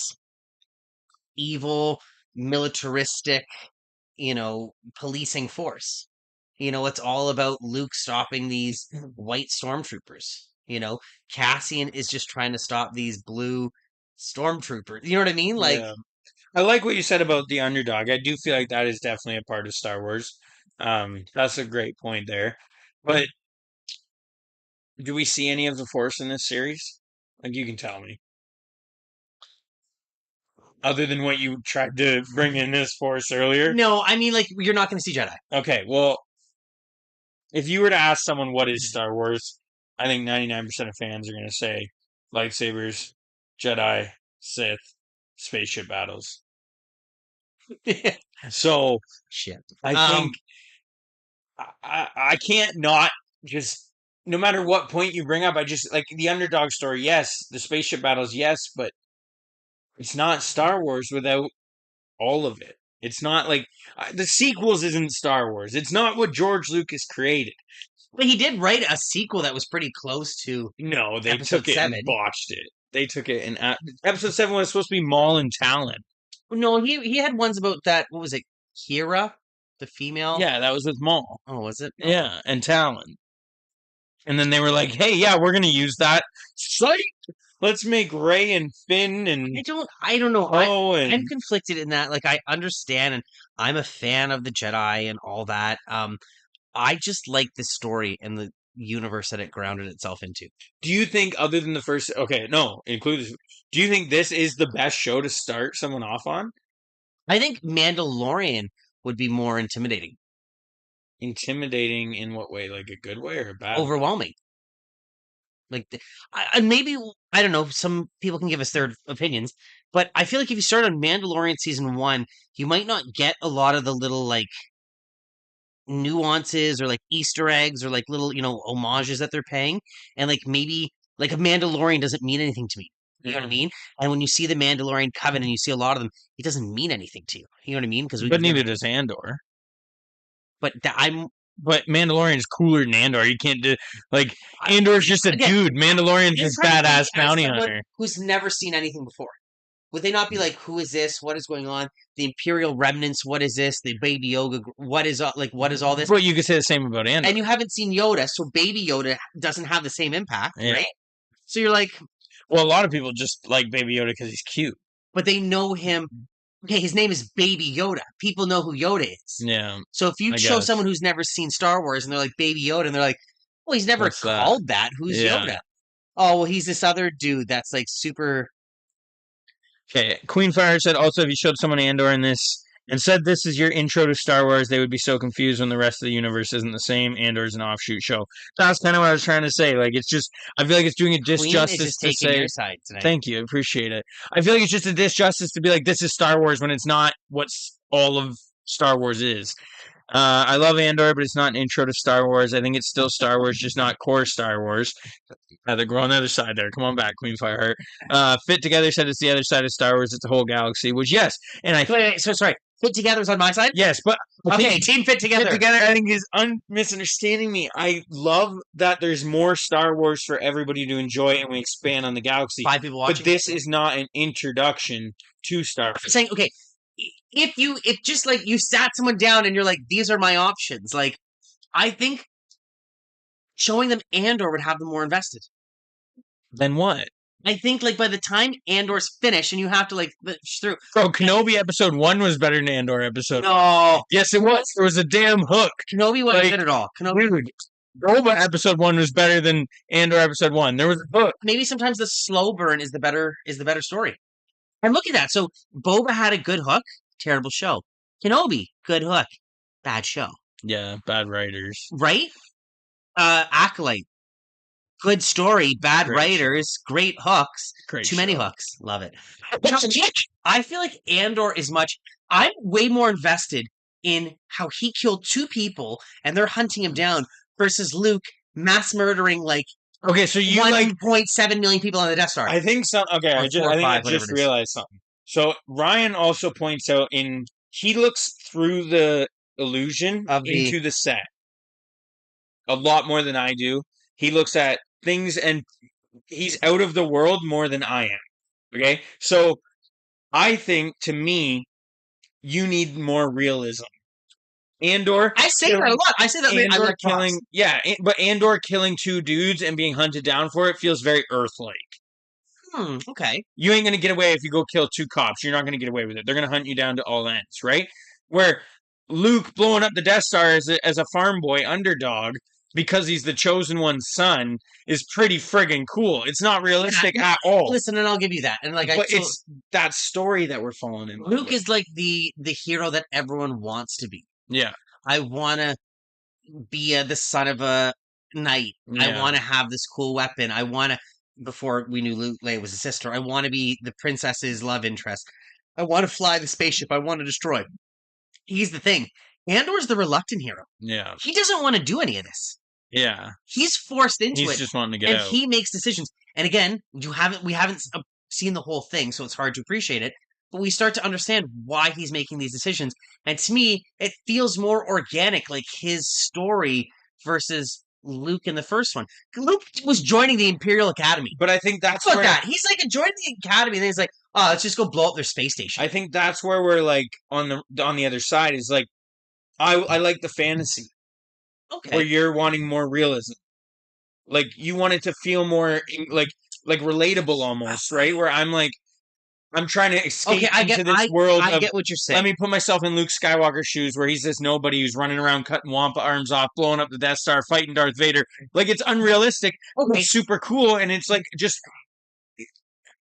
Speaker 1: evil, militaristic, policing force. It's all about Luke stopping these white stormtroopers. Cassian is just trying to stop these blue stormtroopers. You know what I mean? Like,
Speaker 3: yeah. I like what you said about the underdog. I do feel like that is definitely a part of Star Wars. That's a great point there. But do we see any of the Force in this series? Like you can tell me. Other than what you tried to bring in this Force earlier.
Speaker 1: no, I mean, like, you're not going to see Jedi.
Speaker 3: Okay, well, if you were to ask someone what is Star Wars, I think 99% of fans are going to say lightsabers, Jedi, Sith, spaceship battles. So
Speaker 1: Shit.
Speaker 3: I think I can't not just, no matter what point you bring up, I just like the underdog story. Yes, the spaceship battles. Yes, but it's not Star Wars without all of it. It's not like the sequels isn't Star Wars. It's not what George Lucas created.
Speaker 1: But he did write a sequel that was pretty close to.
Speaker 3: No, they
Speaker 1: Episode
Speaker 3: took it
Speaker 1: 7.
Speaker 3: and botched it. They took it and episode 7 was supposed to be Maul and Talon.
Speaker 1: No, he had ones about that. What was it? Kira, the female.
Speaker 3: Yeah, that was with Maul.
Speaker 1: Oh, was it?
Speaker 3: Yeah, and Talon. And then they were like, "Hey, yeah, we're gonna use that. Psych! Let's make Rey and Finn and
Speaker 1: I don't know.
Speaker 3: and
Speaker 1: I'm conflicted in that. Like, I understand, and I'm a fan of the Jedi and all that. I just like the story and the universe that it grounded itself into.
Speaker 3: Do you think, other than the first, okay, no, include this, do you think this is the best show to start someone off on?
Speaker 1: I think Mandalorian would be more intimidating,
Speaker 3: Intimidating in what way? Like a good way or a bad way?
Speaker 1: overwhelming. Like, and maybe I don't know. Some people can give us their opinions, but I feel like if you start on Mandalorian season 1, you might not get a lot of the little like nuances or like Easter eggs or like little homages that they're paying, and like maybe like a Mandalorian doesn't mean anything to me. You know what I mean? And when you see the Mandalorian Coven and you see a lot of them, it doesn't mean anything to you. You know what I mean? Because
Speaker 3: But neither does Andor.
Speaker 1: But
Speaker 3: But Mandalorian's cooler than Andor. You can't do like Andor's just a
Speaker 1: Again,
Speaker 3: dude. Mandalorian's this
Speaker 1: I'm trying to
Speaker 3: badass
Speaker 1: think as
Speaker 3: bounty
Speaker 1: someone
Speaker 3: hunter.
Speaker 1: who's never seen anything before. Would they not be like, who is this? What is going on? The Imperial remnants. What is this? The Baby Yoda. What is what is all this?
Speaker 3: But you could say the same about Andor.
Speaker 1: And you haven't seen Yoda, so Baby Yoda doesn't have the same impact,
Speaker 3: Yeah.
Speaker 1: right? So you're like,
Speaker 3: Well, a lot of people just like Baby Yoda because he's cute.
Speaker 1: but they know him. Okay, his name is Baby Yoda. People know who Yoda is.
Speaker 3: Yeah.
Speaker 1: So if you
Speaker 3: I
Speaker 1: show
Speaker 3: guess.
Speaker 1: someone who's never seen Star Wars and they're like Baby Yoda, and they're like, well, he's never
Speaker 3: What's that?
Speaker 1: called that. Who's
Speaker 3: Yeah.
Speaker 1: Yoda? Oh, well, he's this other dude that's like super.
Speaker 3: Okay, Queen Fire said also if you showed someone Andor in this and said this is your intro to Star Wars, they would be so confused when the rest of the universe isn't the same. Andor's an offshoot show. That's kind of what I was trying to say. Like, it's just, I feel like it's doing a
Speaker 1: Queen is
Speaker 3: disjustice
Speaker 1: just
Speaker 3: to
Speaker 1: taking
Speaker 3: say.
Speaker 1: your side tonight.
Speaker 3: Thank you, appreciate it. I feel like it's just a disjustice to be like this is Star Wars when it's not what all of Star Wars is. I love Andor, but it's not an intro to Star Wars. I think it's still Star Wars, just not core Star Wars. They're on the other side there. Come on back, Queen Fireheart. Fit Together said it's the other side of Star Wars. It's a whole galaxy, which, yes. And
Speaker 1: Wait, so sorry. Fit Together's on my side?
Speaker 3: Yes, but
Speaker 1: Okay, Team Fit Together.
Speaker 3: Fit Together, I think, is misunderstanding me. I love that there's more Star Wars for everybody to enjoy and we expand on the galaxy.
Speaker 1: 5 people watching.
Speaker 3: But this is not an introduction to Star Wars.
Speaker 1: I'm saying, okay, if just like you sat someone down and you're like, these are my options, like, I think showing them Andor would have them more invested.
Speaker 3: Then what?
Speaker 1: I think like by the time Andor's finished and you have to like through.
Speaker 3: Bro, Kenobi episode 1 was better than Andor episode 1.
Speaker 1: No,
Speaker 3: Yes, it was. There was a damn hook.
Speaker 1: Kenobi wasn't
Speaker 3: Like,
Speaker 1: good at all. Kenobi.
Speaker 3: Dude, Boba episode 1 was better than Andor episode 1. There was a hook.
Speaker 1: Maybe sometimes the slow burn is the better story. And look at that. So Boba had a good hook, terrible show. Kenobi, good hook, bad show.
Speaker 3: Yeah, bad writers.
Speaker 1: Right? Acolyte, good story, bad
Speaker 3: Great
Speaker 1: writers, great hooks,
Speaker 3: Great
Speaker 1: too many
Speaker 3: show.
Speaker 1: hooks. Love it. You know, I feel like Andor is much. I'm way more invested in how he killed 2 people and they're hunting him down versus Luke mass murdering like
Speaker 3: Okay, so you like
Speaker 1: 1.7 million people on the Death Star.
Speaker 3: I think some. Okay,
Speaker 1: Or
Speaker 3: I
Speaker 1: 4 or
Speaker 3: think
Speaker 1: 5,
Speaker 3: I
Speaker 1: whatever
Speaker 3: just
Speaker 1: it is.
Speaker 3: realized something. So Ryan also points out he looks through the illusion
Speaker 1: Of the-
Speaker 3: into the set a lot more than I do. He looks at things and he's out of the world more than I am. Okay, so I think to me, you need more realism. Andor.
Speaker 1: I say that a lot. I say that I
Speaker 3: Andor
Speaker 1: like
Speaker 3: killing,
Speaker 1: props.
Speaker 3: yeah, but Andor killing 2 dudes and being hunted down for it feels very Earth-like.
Speaker 1: Okay.
Speaker 3: You ain't gonna get away if you go kill 2 cops. You're not gonna get away with it. They're gonna hunt you down to all ends, right? Where Luke blowing up the Death Star as a farm boy underdog because he's the chosen one's son is pretty friggin' cool. It's not realistic at all.
Speaker 1: Listen, and I'll give you that. And like,
Speaker 3: But it's that story that we're falling in love
Speaker 1: Luke
Speaker 3: with.
Speaker 1: is like the hero that everyone wants to be.
Speaker 3: Yeah.
Speaker 1: I wanna be the son of a knight. I
Speaker 3: Yeah.
Speaker 1: want to have this cool weapon. I want to, before we knew Leia was a sister, I want to be the princess's love interest. I want to fly the spaceship. I want to destroy. He's the thing. Andor's the reluctant hero.
Speaker 3: Yeah.
Speaker 1: He doesn't want to do any of this.
Speaker 3: Yeah.
Speaker 1: He's forced into
Speaker 3: He's
Speaker 1: it,
Speaker 3: just wanting to get
Speaker 1: and
Speaker 3: out.
Speaker 1: he makes decisions. And again, we haven't seen the whole thing, so it's hard to appreciate it. But we start to understand why he's making these decisions. And to me, it feels more organic, like his story versus Luke in the first one. Luke was joining the Imperial Academy.
Speaker 3: But I think that's
Speaker 1: Fuck
Speaker 3: where
Speaker 1: that. He's like joining the Academy, and then he's like, "Oh, let's just go blow up their space station."
Speaker 3: I think that's where we're like on the other side is like I like the fantasy where
Speaker 1: Okay.
Speaker 3: you're wanting more realism. Like you want it to feel more like relatable almost, right? Where I'm trying to escape
Speaker 1: Okay,
Speaker 3: into this world
Speaker 1: I
Speaker 3: of
Speaker 1: get what you're saying.
Speaker 3: let me put myself in Luke Skywalker's shoes where he's this nobody who's running around cutting Wampa arms off, blowing up the Death Star, fighting Darth Vader. Like it's unrealistic.
Speaker 1: Okay.
Speaker 3: It's super cool, and it's like just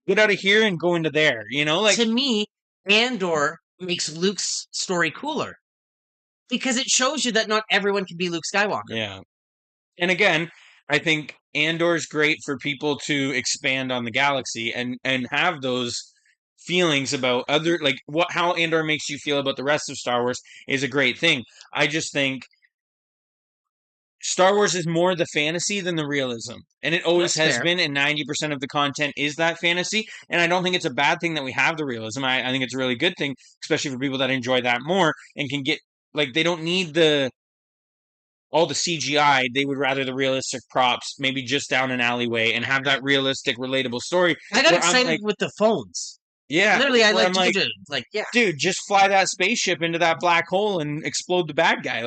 Speaker 3: get out of here and go into there, you know? Like
Speaker 1: To me, Andor makes Luke's story cooler because it shows you that not everyone can be Luke Skywalker.
Speaker 3: yeah. And again, I think Andor's great for people to expand on the galaxy and have those feelings about other like how Andor makes you feel about the rest of Star Wars is a great thing. I just think Star Wars is more the fantasy than the realism. And it always
Speaker 1: That's
Speaker 3: has
Speaker 1: fair.
Speaker 3: been, and 90% of the content is that fantasy. And I don't think it's a bad thing that we have the realism. I think it's a really good thing, especially for people that enjoy that more and can get like they don't need all the CGI. They would rather the realistic props, maybe just down an alleyway and have that realistic, relatable story.
Speaker 1: I got
Speaker 3: where I'm
Speaker 1: excited
Speaker 3: like,
Speaker 1: with the phones.
Speaker 3: yeah,
Speaker 1: Literally, I
Speaker 3: where
Speaker 1: like,
Speaker 3: I'm like,
Speaker 1: yeah.
Speaker 3: dude, just fly that spaceship into that black hole and explode the bad guy.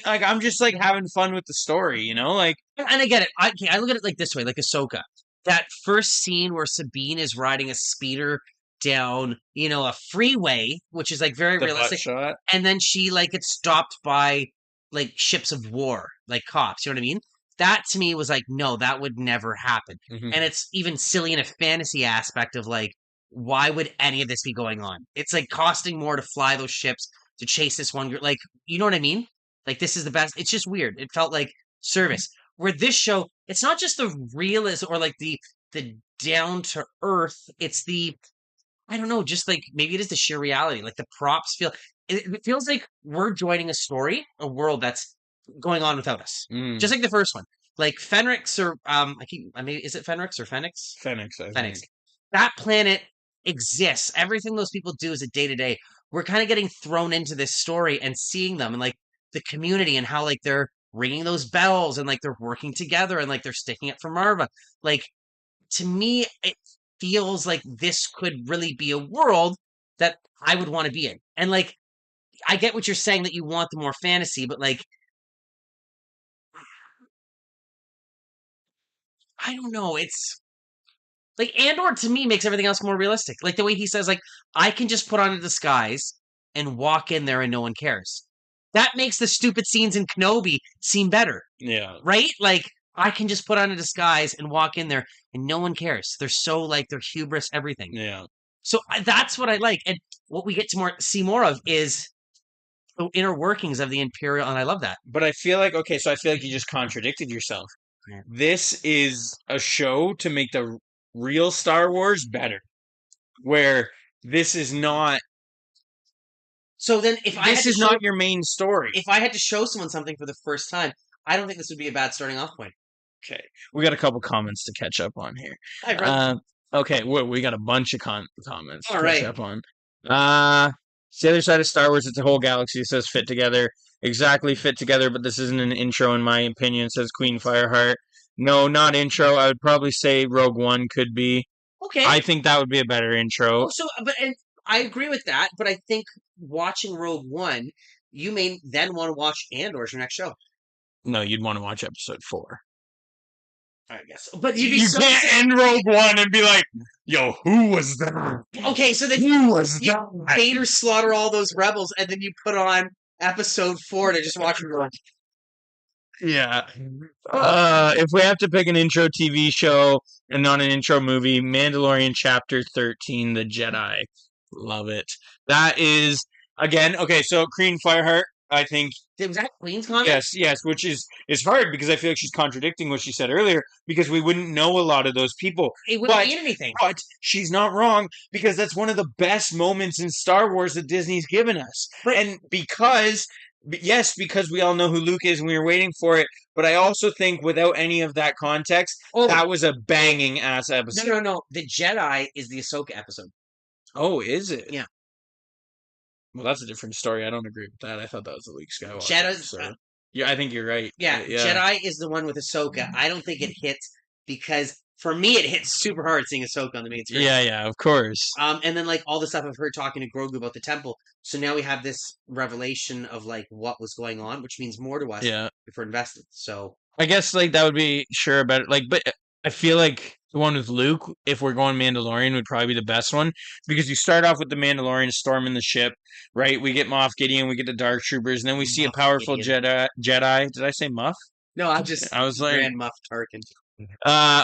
Speaker 3: I'm just like having fun with the story, you know? Like,
Speaker 1: And I get it. I look at it like this way, like Ahsoka. That first scene where Sabine is riding a speeder down, a freeway, which is like very
Speaker 3: the butt
Speaker 1: realistic,
Speaker 3: shot.
Speaker 1: and then she like gets stopped by like ships of war, like cops. You know what I mean? That to me was like, no, that would never happen.
Speaker 3: Mhm.
Speaker 1: And it's even silly in a fantasy aspect of like, why would any of this be going on? It's like costing more to fly those ships to chase this one girl. Like, you know what I mean? Like, this is the best. It's just weird. It felt like service. Where this show, it's not just the realism or like the down to earth. It's the I don't know, just like maybe it is the sheer reality. Like the props feel. It feels like we're joining a story, a world that's going on without us.
Speaker 3: Mm.
Speaker 1: Just like the first one. Like Fenrix or is it Fenrix or Fenix?
Speaker 3: Fenix, I
Speaker 1: Fenix.
Speaker 3: think.
Speaker 1: That planet exists. Everything those people do is a day to day. We're kind of getting thrown into this story and seeing them and like the community and how like they're ringing those bells and like they're working together and like they're sticking up for Marva. Like to me, it feels like this could really be a world that I would want to be in. And like I get what you're saying that you want the more fantasy, but like I don't know. It's like Andor to me makes everything else more realistic. Like the way he says, like, I can just put on a disguise and walk in there and no one cares. That makes the stupid scenes in Kenobi seem better,
Speaker 3: Yeah.
Speaker 1: right? Like, I can just put on a disguise and walk in there and no one cares. They're so like they're hubris, everything.
Speaker 3: Yeah.
Speaker 1: So that's what I like. And what we get to see more of is the inner workings of the Imperial, and I love that.
Speaker 3: But I feel like so I feel like you just contradicted yourself.
Speaker 1: Yeah.
Speaker 3: This is a show to make the real Star Wars better. Where this is not
Speaker 1: So then, if I had
Speaker 3: this
Speaker 1: to
Speaker 3: is
Speaker 1: show,
Speaker 3: not your main story.
Speaker 1: if I had to show someone something for the first time, I don't think this would be a bad starting off point.
Speaker 3: Okay. We got a couple comments to catch up on here.
Speaker 1: I read
Speaker 3: Okay, we got a bunch of comments to
Speaker 1: All
Speaker 3: catch
Speaker 1: right.
Speaker 3: up on. It's the other side of Star Wars. It's a whole galaxy. It says fit together. Exactly fit together, but this isn't an intro in my opinion, says Queen Fireheart. No, not intro. I would probably say Rogue One could be.
Speaker 1: Okay.
Speaker 3: I think that would be a better intro.
Speaker 1: And I agree with that, but I think watching Rogue One, you may then want to watch Andor as your next show.
Speaker 3: No, you'd want to watch episode 4.
Speaker 1: I guess. But you'd be
Speaker 3: You can't end Rogue One and be like, yo, who was that?
Speaker 1: Okay, so then
Speaker 3: Who was
Speaker 1: you
Speaker 3: that?
Speaker 1: Vader slaughter all those rebels, and then you put on episode 4 to just watch them.
Speaker 3: Yeah. If we have to pick an intro TV show and not an intro movie, Mandalorian Chapter 13, The Jedi. Love it. That is, again, okay, so Queen Fireheart, I think
Speaker 1: Was that Queen's comment?
Speaker 3: yes, which is hard because I feel like she's contradicting what she said earlier because we wouldn't know a lot of those people.
Speaker 1: It wouldn't mean anything.
Speaker 3: But she's not wrong because that's one of the best moments in Star Wars that Disney's given us. And because we all know who Luke is and we were waiting for it, but I also think without any of that context, that was a banging ass episode.
Speaker 1: No. The Jedi is the Ahsoka episode.
Speaker 3: Oh, is it?
Speaker 1: Yeah.
Speaker 3: Well, that's a different story. I don't agree with that. I thought that was the Luke Skywalker
Speaker 1: Jedi's,
Speaker 3: episode. Yeah, I think you're right.
Speaker 1: Yeah, Jedi is the one with Ahsoka. I don't think it hits because for me it hits super hard seeing Ahsoka on the main screen.
Speaker 3: Yeah, of course.
Speaker 1: And then like all the stuff of her talking to Grogu about the temple. So now we have this revelation of like what was going on, which means more to us if we're invested. So
Speaker 3: I guess like that would be sure about it. Like, but I feel like the one with Luke, if we're going Mandalorian, would probably be the best one because you start off with the Mandalorian storming the ship, right? We get Moff Gideon, we get the Dark Troopers, and then we see a powerful Jedi. Did I say Muff?
Speaker 1: No, I
Speaker 3: was like
Speaker 1: Grand Muff Tarkin.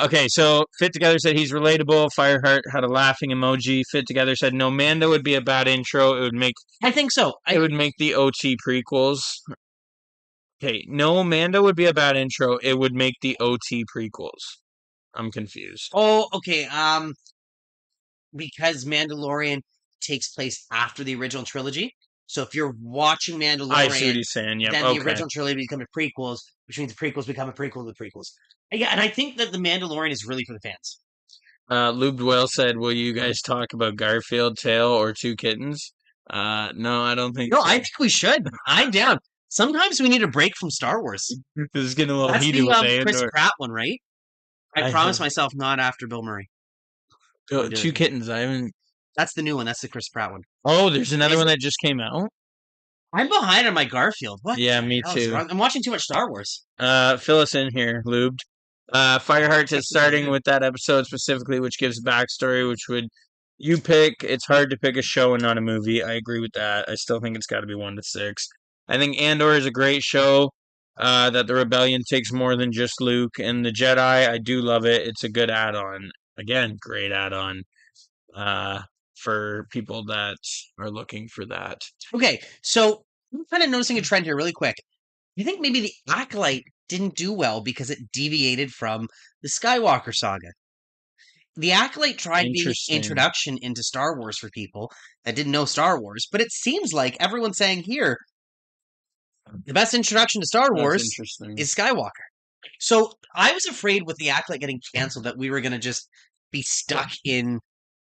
Speaker 3: Okay, so Fit Together said he's relatable. Fireheart had a laughing emoji. Fit Together said no, Mando would be a bad intro. It would make.
Speaker 1: I think so.
Speaker 3: It would make the OT prequels. Okay, no, Mando would be a bad intro. It would make the OT prequels. I'm confused.
Speaker 1: Oh, okay. Because Mandalorian takes place after the original trilogy. So if you're watching Mandalorian,
Speaker 3: I see what he's saying. Yeah,
Speaker 1: then the original trilogy becomes prequels, which means the prequels become a prequel to the prequels. Yeah, and I think that the Mandalorian is really for the fans.
Speaker 3: Lubed Well said, "Will you guys talk about Garfield, Tail, or Two Kittens?" No, I don't think.
Speaker 1: No,
Speaker 3: so.
Speaker 1: I think we should. I'm down. Sometimes we need a break from Star Wars.
Speaker 3: This is getting a little
Speaker 1: That's
Speaker 3: heated with
Speaker 1: the Chris
Speaker 3: Andor.
Speaker 1: Pratt one, right? I promised myself not after Bill Murray.
Speaker 3: Two Kittens. I haven't.
Speaker 1: That's the new one. That's the Chris Pratt one.
Speaker 3: Oh, there's another one that just came out.
Speaker 1: I'm behind on my Garfield. What?
Speaker 3: Yeah, me too.
Speaker 1: I'm watching too much Star Wars.
Speaker 3: Fill us in here, Lubed. Fireheart says starting with that episode specifically, which gives backstory, which would you pick? It's hard to pick a show and not a movie. I agree with that. I still think it's got to be 1 to 6. I think Andor is a great show. That the Rebellion takes more than just Luke and the Jedi. I do love it. It's a good add-on. Again, great add-on. For people that are looking for that.
Speaker 1: Okay, so I'm kind of noticing a trend here really quick. You think maybe the Acolyte didn't do well because it deviated from the Skywalker saga? The Acolyte tried being an introduction into Star Wars for people that didn't know Star Wars, but it seems like everyone's saying here, the best introduction to Star Wars is Skywalker. So I was afraid with the Acolyte getting canceled that we were going to just be stuck in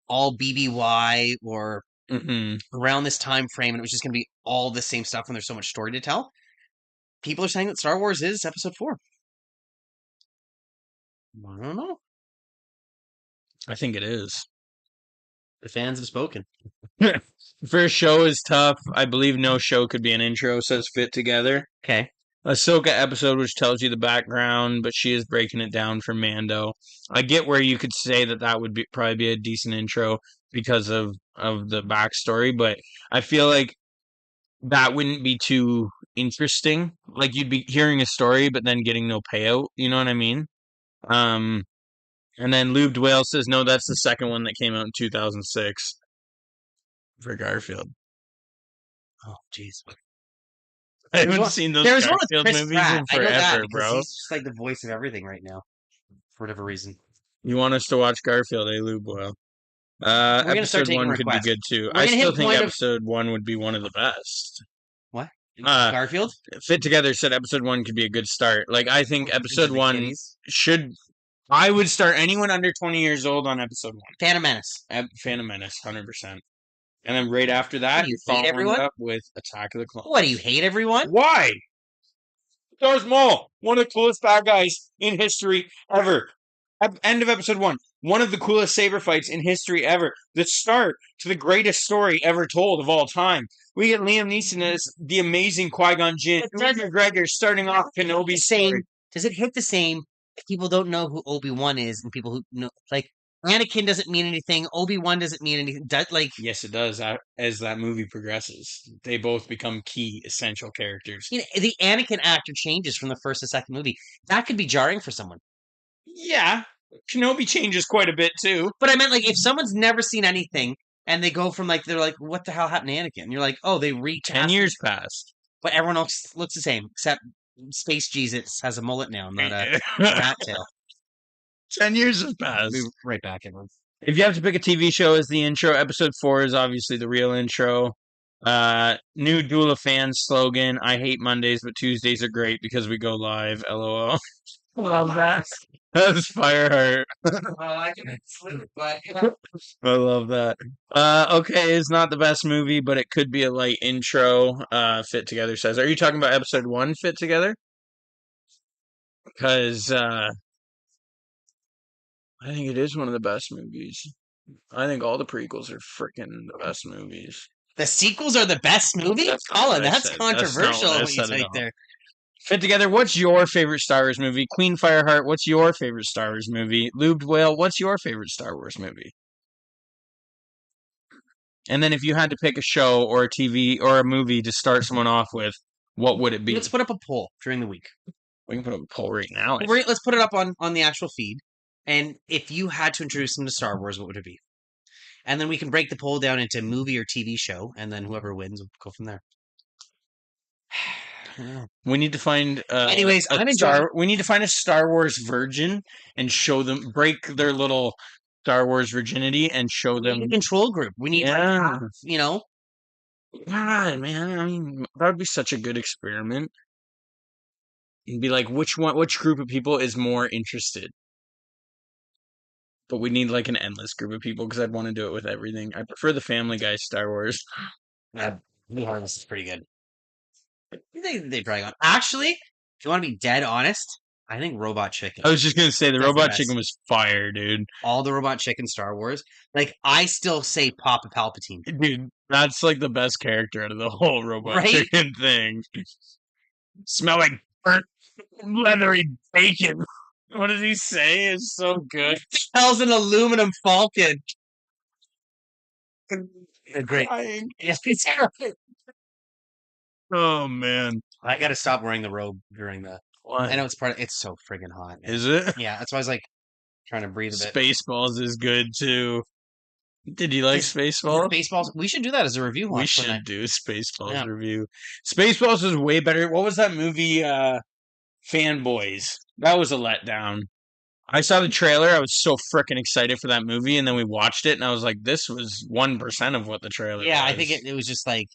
Speaker 1: all BBY or around this time frame, and it was just going to be all the same stuff when there's so much story to tell. People are saying that Star Wars is Episode 4. I don't know.
Speaker 3: I think it is.
Speaker 1: The fans have spoken.
Speaker 3: First show is tough. I believe no show could be an intro, says Fit Together.
Speaker 1: Okay.
Speaker 3: Ahsoka episode, which tells you the background, but she is breaking it down for Mando. I get where you could say that would probably be a decent intro because of the backstory, but I feel like that wouldn't be too interesting. Like you'd be hearing a story, but then getting no payout. You know what I mean? And then Lubed Whale says, no, that's the second one that came out in 2006 for Garfield.
Speaker 1: Oh, jeez.
Speaker 3: I haven't seen those Garfield movies in forever, bro.
Speaker 1: He's just like the voice of everything right now, for whatever reason.
Speaker 3: You want us to watch Garfield, Lubed Whale? Episode 1 could be good too. I still think episode 1 would be one of the best.
Speaker 1: What? Garfield?
Speaker 3: Fit Together said episode 1 could be a good start. Like, I think episode 1 should... I would start anyone under 20 years old on episode 1.
Speaker 1: Phantom Menace.
Speaker 3: Phantom Menace, 100%. And then right after that,
Speaker 1: you hate everyone?
Speaker 3: Up with Attack of the Clones.
Speaker 1: What, do you hate everyone?
Speaker 3: Why? Darth Maul, one of the coolest bad guys in history ever. End of episode 1. One of the coolest saber fights in history ever. The start to the greatest story ever told of all time. We get Liam Neeson as the amazing Qui-Gon Jinn. Ewan McGregor starting off Kenobi's story.
Speaker 1: Does it hit the same if people don't know who Obi-Wan is and people who know, like, Anakin doesn't mean anything. Obi-Wan doesn't mean anything.
Speaker 3: Yes, it does. As that movie progresses, they both become key, essential characters.
Speaker 1: You know, the Anakin actor changes from the first to second movie. That could be jarring for someone.
Speaker 3: Yeah, Kenobi changes quite a bit too.
Speaker 1: But I meant, like, if someone's never seen anything and they go from, like, they're like, what the hell happened to Anakin? And you're like, oh, they recast.
Speaker 3: 10 years passed.
Speaker 1: but everyone else looks the same except Space Jesus has a mullet now, not a rat tail.
Speaker 3: 10 years have
Speaker 1: I'll be
Speaker 3: passed.
Speaker 1: right back, everyone.
Speaker 3: If you have to pick a TV show as the intro, episode 4 is obviously the real intro. New Duel of Fans slogan: I hate Mondays, but Tuesdays are great because we go live. LOL.
Speaker 1: Love that.
Speaker 3: That's Fireheart.
Speaker 1: Well, I can sleep, but
Speaker 3: I love that. Okay, it's not the best movie, but it could be a light intro. Fit Together says. Are you talking about episode 1, Fit Together? Because I think it is one of the best movies. I think all the prequels are freaking the best movies.
Speaker 1: the sequels are the best movie.
Speaker 3: That's not
Speaker 1: Colin,
Speaker 3: what I
Speaker 1: that's
Speaker 3: said. That's not
Speaker 1: controversial.
Speaker 3: what I
Speaker 1: What you
Speaker 3: said at
Speaker 1: typed
Speaker 3: all.
Speaker 1: there.
Speaker 3: Fit Together, what's your favorite Star Wars movie? Queen Fireheart, what's your favorite Star Wars movie? Lubed Whale, what's your favorite Star Wars movie? And then if you had to pick a show or a TV or a movie to start someone off with, what would it be?
Speaker 1: Let's put up a poll during the week.
Speaker 3: We can put up a poll right now.
Speaker 1: Let's put it up on the actual feed. And if you had to introduce them to Star Wars, what would it be? And then we can break the poll down into movie or TV show, and then whoever wins will go from there.
Speaker 3: We need to find.
Speaker 1: Anyways, I'm enjoying.
Speaker 3: We need to find a Star Wars virgin and show them, break their little Star Wars virginity, and show
Speaker 1: We
Speaker 3: them.
Speaker 1: need a control group. We need,
Speaker 3: Yeah.
Speaker 1: you know,
Speaker 3: God, man, I mean, that would be such a good experiment. And be like, which group of people is more interested? But we need like an endless group of people because I'd want to do it with everything. I prefer the Family Guy Star Wars.
Speaker 1: Blue Harvest is pretty good. They probably got. Actually, if you want to be dead honest, I think Robot Chicken.
Speaker 3: I was just gonna say the
Speaker 1: That's the
Speaker 3: Robot
Speaker 1: best.
Speaker 3: Chicken was fire, dude.
Speaker 1: All the Robot Chicken Star Wars. Like, I still say Papa Palpatine.
Speaker 3: Dude, that's like the best character out of the whole Robot
Speaker 1: Right?
Speaker 3: Chicken thing. Smell like burnt leathery bacon. What does he say? It's so good.
Speaker 1: Hell's an aluminum falcon. They're great.
Speaker 3: Crying.
Speaker 1: Yes, it's terrible.
Speaker 3: Oh man.
Speaker 1: I gotta stop wearing the robe during the.
Speaker 3: What?
Speaker 1: I know it's part of. It's so friggin' hot. Man.
Speaker 3: Is it?
Speaker 1: Yeah, that's why I was like trying to breathe a bit.
Speaker 3: Spaceballs is good too. Did you like Spaceballs?
Speaker 1: Spaceballs. We should do that as a review.
Speaker 3: We
Speaker 1: watch
Speaker 3: should
Speaker 1: tonight.
Speaker 3: do a Spaceballs
Speaker 1: Yeah.
Speaker 3: review. Spaceballs is way better. What was that movie? Fanboys. That was a letdown. I saw the trailer. I was so freaking excited for that movie, and then we watched it, and I was like, "This was 1% of what the trailer."
Speaker 1: Yeah,
Speaker 3: was.
Speaker 1: I think it was just like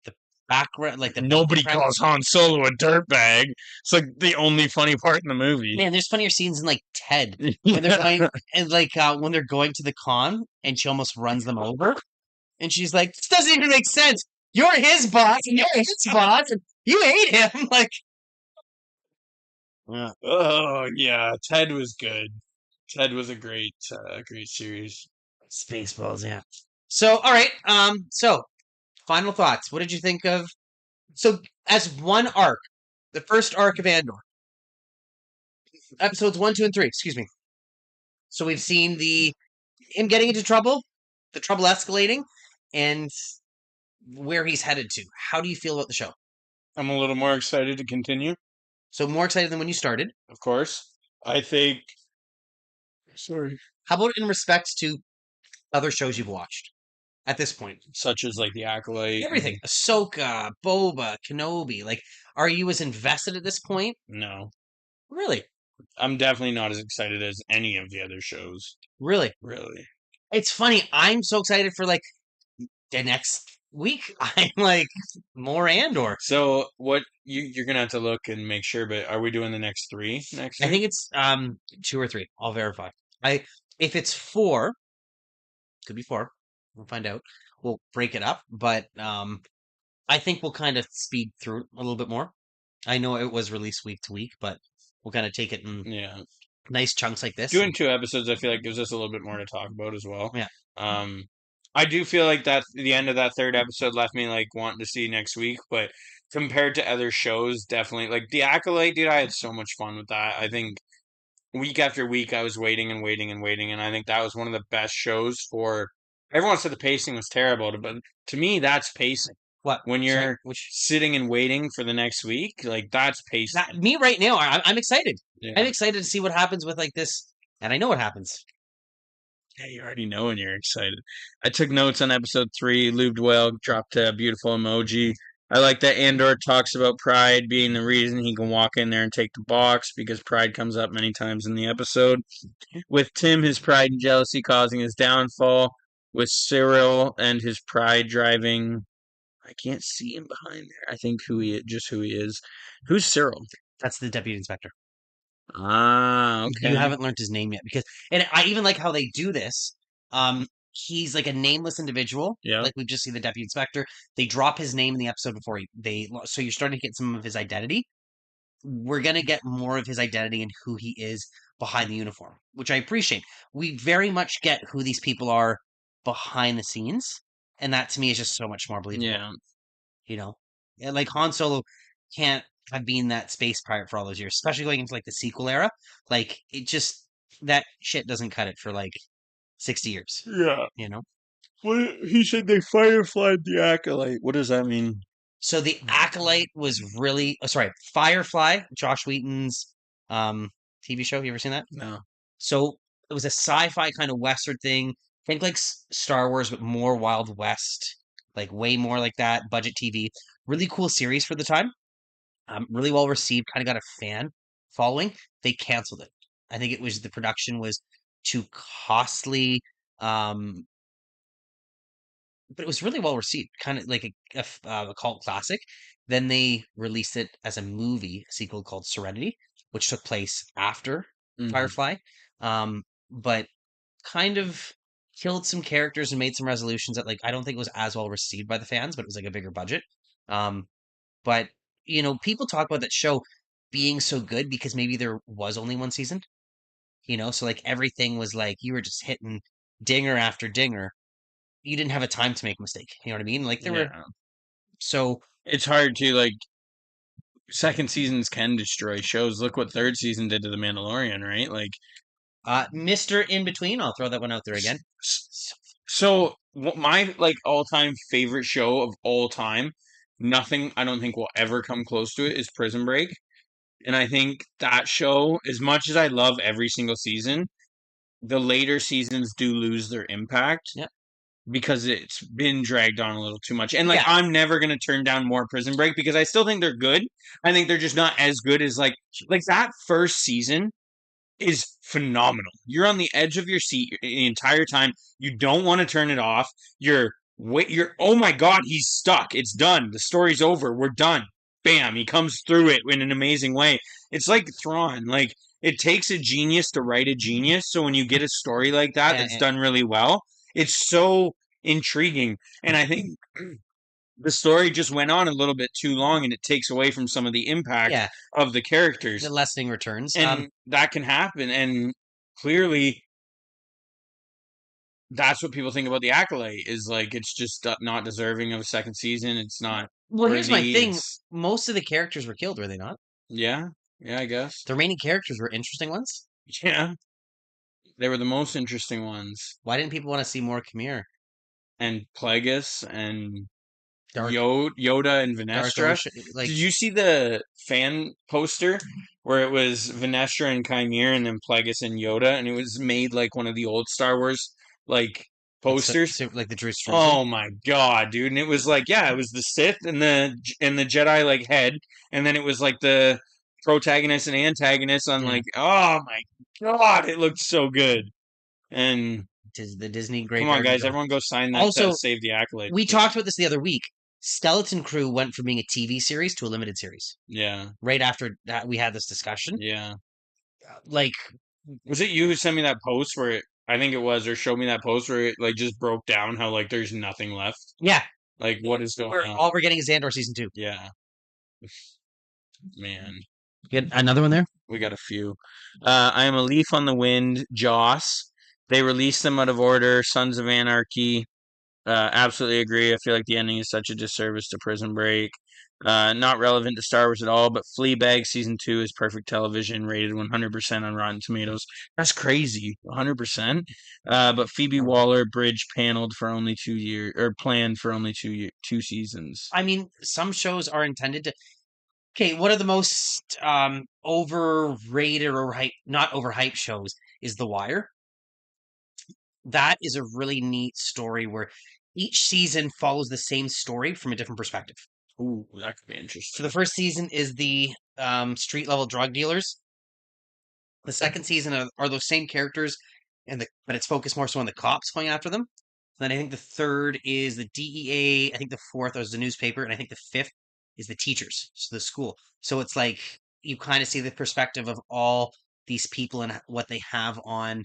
Speaker 1: the background, like the
Speaker 3: Nobody
Speaker 1: background-
Speaker 3: calls Han Solo a dirtbag. It's like the only funny part in the movie.
Speaker 1: Man, there's funnier scenes in like Ted when they're going and like when they're going to the con and she almost runs them over, and she's like, "This doesn't even make sense. You're his boss, and you're his boss, and you hate him." Like,
Speaker 3: Oh yeah, Ted was good. Ted was a great series.
Speaker 1: Spaceballs, yeah. So, all right. So final thoughts. What did you think of? So, as one arc, the first arc of Andor, episodes 1, 2, and 3. Excuse me. So we've seen him getting into trouble, the trouble escalating, and where he's headed to. How do you feel about the show?
Speaker 3: I'm a little more excited to continue.
Speaker 1: So more excited than when you started.
Speaker 3: Of course, I think. Sorry.
Speaker 1: How about in respect to other shows you've watched at this point?
Speaker 3: Such as like the Acolyte.
Speaker 1: Everything. Ahsoka, Boba, Kenobi. Like, are you as invested at this point?
Speaker 3: No,
Speaker 1: Really?
Speaker 3: I'm definitely not as excited as any of the other shows.
Speaker 1: Really?
Speaker 3: Really.
Speaker 1: It's funny. I'm so excited for like the next week. I'm like more Andor.
Speaker 3: So what you're gonna have to look and make sure, but are we doing the next 3 next
Speaker 1: I
Speaker 3: week?
Speaker 1: think it's 2 or 3. I'll verify. If it's 4, could be 4. We'll find out. We'll break it up, but I think we'll kind of speed through it a little bit more. I know it was released week to week, but we'll kind of take it in
Speaker 3: Yeah.
Speaker 1: nice chunks like this.
Speaker 3: Doing 2 episodes, I feel like gives us a little bit more to talk about as well.
Speaker 1: Yeah.
Speaker 3: I do feel like that the end of that 3rd episode left me like wanting to see next week, but compared to other shows, definitely like The Acolyte, dude, I had so much fun with that. I think week after week I was waiting and waiting and waiting, and I think that was one of the best shows for. Everyone said the pacing was terrible, but to me, that's pacing.
Speaker 1: What?
Speaker 3: When you're
Speaker 1: Sorry, which
Speaker 3: sitting and waiting for the next week, like that's pacing.
Speaker 1: me right now, I'm excited.
Speaker 3: Yeah.
Speaker 1: I'm excited to see what happens with like this, and I know what happens.
Speaker 3: Yeah, you already know when you're excited. I took notes on episode 3. Lubed Whale dropped a beautiful emoji. I like that Andor talks about Pride being the reason he can walk in there and take the box because Pride comes up many times in the episode. With Tim, his pride and jealousy causing his downfall. With Cyril and his pride driving. I can't see him behind there. I think who he is. Who's Cyril?
Speaker 1: That's the deputy inspector.
Speaker 3: Ah,
Speaker 1: You
Speaker 3: okay.
Speaker 1: haven't learned his name yet because, and I even like how they do this. He's like a nameless individual.
Speaker 3: Yeah.
Speaker 1: Like we've just seen the deputy inspector. They drop his name in the episode before so you're starting to get some of his identity. We're gonna get more of his identity and who he is behind the uniform, which I appreciate. We very much get who these people are behind the scenes, and that to me is just so much more believable.
Speaker 3: Yeah.
Speaker 1: You know, like Han Solo can't have been that space pirate for all those years, especially going into like the sequel era. Like it just that shit doesn't cut it for like 60 years.
Speaker 3: Yeah.
Speaker 1: You know.
Speaker 3: What he said they fireflied the acolyte. What does that mean?
Speaker 1: So the Acolyte was really sorry, Firefly, Josh Wheaton's TV show. You ever seen that?
Speaker 3: No.
Speaker 1: So it was a sci-fi kind of western thing. Think like Star Wars, but more Wild West, like way more like that. Budget TV, really cool series for the time. Really well received. Kind of got a fan following. They canceled it. I think it was the production was too costly. Um, but it was really well received, kind of like a cult classic. Then they released it as a movie, a sequel called Serenity, which took place after
Speaker 3: Mhm.
Speaker 1: Firefly, but kind of killed some characters and made some resolutions that like I don't think it was as well received by the fans, but it was like a bigger budget. But people talk about that show being so good because maybe there was only one season, so like everything was like you were just hitting dinger after dinger. You didn't have a time to make a mistake. You know what I mean? Like there were
Speaker 3: Yeah.
Speaker 1: so
Speaker 3: It's hard to like second seasons can destroy shows. Look what third season did to The Mandalorian, right? Like
Speaker 1: Mr. In Between, I'll throw that one out there again.
Speaker 3: So my like all-time favorite show of all time, nothing I don't think will ever come close to it is Prison Break. And I think that show, as much as I love every single season, the later seasons do lose their impact.
Speaker 1: Yep.
Speaker 3: Because it's been dragged on a little too much. And like
Speaker 1: Yeah.
Speaker 3: I'm never gonna turn down more Prison Break because I still think they're good. I think they're just not as good as like that first season is phenomenal. You're on the edge of your seat the entire time. You don't want to turn it off. You're oh my god, he's stuck. It's done. The story's over. We're done. Bam, he comes through it in an amazing way. It's like Thrawn. Like it takes a genius to write a genius. So when you get a story like that that's done really well, it's so intriguing. And I think the story just went on a little bit too long and it takes away from some of the impact of the characters.
Speaker 1: The lessening returns.
Speaker 3: And that can happen. And clearly, that's what people think about the Acolyte is like it's just not deserving of a second season. It's not.
Speaker 1: Well, here's my
Speaker 3: worthy.
Speaker 1: thing. Most of the characters were killed, were they not?
Speaker 3: Yeah, I guess.
Speaker 1: The remaining characters were interesting ones.
Speaker 3: Yeah. They were the most interesting ones.
Speaker 1: Why didn't people want to see more Khmer?
Speaker 3: And Plagueis and
Speaker 1: Dark,
Speaker 3: Yoda and
Speaker 1: Dark
Speaker 3: Venestra.
Speaker 1: Ocean, like
Speaker 3: Did you see the fan poster where it was Venestra and Chimere and then Plagueis and Yoda, and it was made like one of the old Star Wars like posters?
Speaker 1: like the Drew Struzan?
Speaker 3: Oh my god, dude! And it was like, yeah, it was the Sith and the Jedi like head, and then it was like the protagonist and antagonist on like, oh my god, it looked so good. And
Speaker 1: the Disney great.
Speaker 3: Come on, guys, everyone go sign that
Speaker 1: Also,
Speaker 3: to save the Accolade.
Speaker 1: We talked about this the other week. Skeleton Crew went from being a TV series to a limited series.
Speaker 3: Yeah.
Speaker 1: Right after that, we had this discussion.
Speaker 3: Yeah.
Speaker 1: Like,
Speaker 3: was it you who sent me that post where it, I think it was, or showed me that post where it like just broke down how like there's nothing left?
Speaker 1: Yeah.
Speaker 3: Like what is going on?
Speaker 1: All we're getting is Andor season 2.
Speaker 3: Yeah. Man.
Speaker 1: Get another one there?
Speaker 3: We got a few. I Am a Leaf on the Wind, Joss. They released them out of order. Sons of Anarchy. Absolutely agree. I feel like the ending is such a disservice to Prison Break. Not relevant to Star Wars at all, but Fleabag Season 2 is perfect television, rated 100% on Rotten Tomatoes. That's crazy, 100%. But Phoebe Waller-Bridge paneled for only 2 years, or planned for only 2 seasons.
Speaker 1: I mean, some shows are intended to... Okay, one of the most overrated or not overhyped shows is The Wire. That is a really neat story where each season follows the same story from a different perspective.
Speaker 3: Ooh, that could be
Speaker 1: So
Speaker 3: interesting.
Speaker 1: the first season is the street level drug dealers. The second season are those same characters, but it's focused more so on the cops going after them. Then I think the third is the DEA. I think the fourth is the newspaper, and I think the fifth is the teachers, so the school. So it's like you kind of see the perspective of all these people and what they have on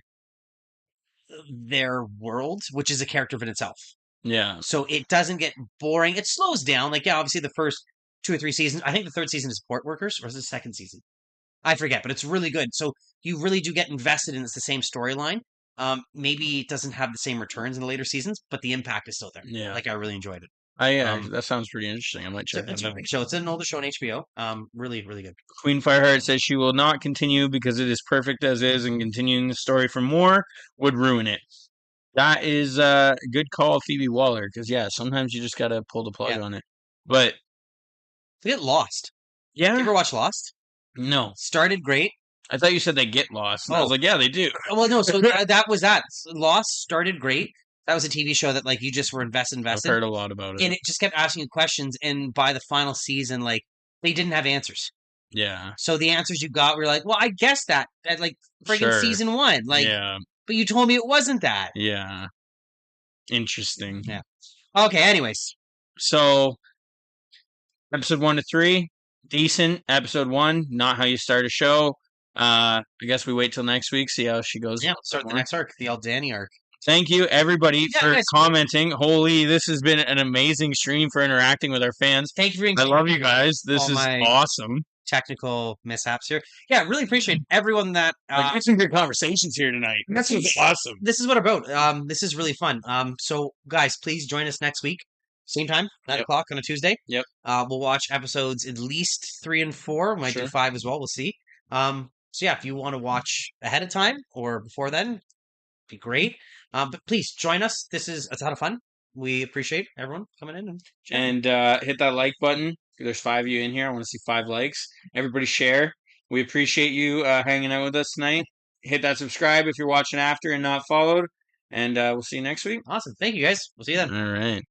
Speaker 1: their world, which is a character in itself.
Speaker 3: Yeah.
Speaker 1: So it doesn't get boring. It slows down. Like, yeah, obviously the first 2 or 3 seasons. I think the third season is Port Workers, or is it the second season? I forget, but it's really good. So you really do get invested in it's the same storyline. Maybe it doesn't have the same returns in the later seasons, but the impact is still there.
Speaker 3: Yeah.
Speaker 1: Like I really enjoyed it.
Speaker 3: That sounds pretty interesting. I might check
Speaker 1: It's
Speaker 3: that
Speaker 1: a
Speaker 3: out.
Speaker 1: great show. It's an older show on HBO. Really, really good.
Speaker 3: Queen Fireheart says she will not continue because it is perfect as is, and continuing the story for more would ruin it. That is a good call, Phoebe Waller, because yeah, sometimes you just gotta pull the plug
Speaker 1: Yeah.
Speaker 3: on it. But
Speaker 1: They get Lost.
Speaker 3: yeah,
Speaker 1: You ever watch Lost?
Speaker 3: no.
Speaker 1: Started great.
Speaker 3: I thought you said they get lost, and I was
Speaker 1: Oh.
Speaker 3: like, yeah, they do.
Speaker 1: Well, no. So that was that. Lost started great. That was a TV show that like you just were invested.
Speaker 3: I've heard a lot about
Speaker 1: And
Speaker 3: it.
Speaker 1: it just kept asking you questions. And by the final season, like they didn't have answers.
Speaker 3: Yeah,
Speaker 1: So the answers you got were like, well, I guessed that at like friggin'
Speaker 3: sure.
Speaker 1: season 1. Like,
Speaker 3: Yeah,
Speaker 1: but you told me it wasn't that.
Speaker 3: yeah. Interesting.
Speaker 1: Yeah. Okay, anyways.
Speaker 3: So, episode 1 to 3, decent. Episode 1, not how you start a show. I guess we wait till next week, see how she goes.
Speaker 1: Yeah, we'll start the next arc, the Aldani arc.
Speaker 3: Thank you, everybody,
Speaker 1: Yeah,
Speaker 3: for
Speaker 1: guys.
Speaker 3: commenting. Holy, this has been an amazing stream for interacting with our fans.
Speaker 1: Thank you for being
Speaker 3: I love you guys. This
Speaker 1: all
Speaker 3: is
Speaker 1: my
Speaker 3: awesome.
Speaker 1: technical mishaps here. Yeah, really appreciate everyone that
Speaker 3: Like, some good conversations here tonight. This was awesome.
Speaker 1: this is what about. This is really fun. So guys, please join us next week. Same time, 9 o'clock on a Tuesday.
Speaker 3: Yep.
Speaker 1: We'll watch episodes at least 3 and 4. Might do
Speaker 3: Sure.
Speaker 1: 5 as well. We'll see. So yeah, if you want to watch ahead of time or before then, be great. But please join us. It's a lot of fun. We appreciate everyone coming in and sharing.
Speaker 3: And hit that like button. There's 5 of you in here. I want to see 5 likes. Everybody share. We appreciate you hanging out with us tonight. Hit that subscribe if you're watching after and not followed. And we'll see you next week.
Speaker 1: Awesome. Thank you guys. We'll see you then.
Speaker 3: All right.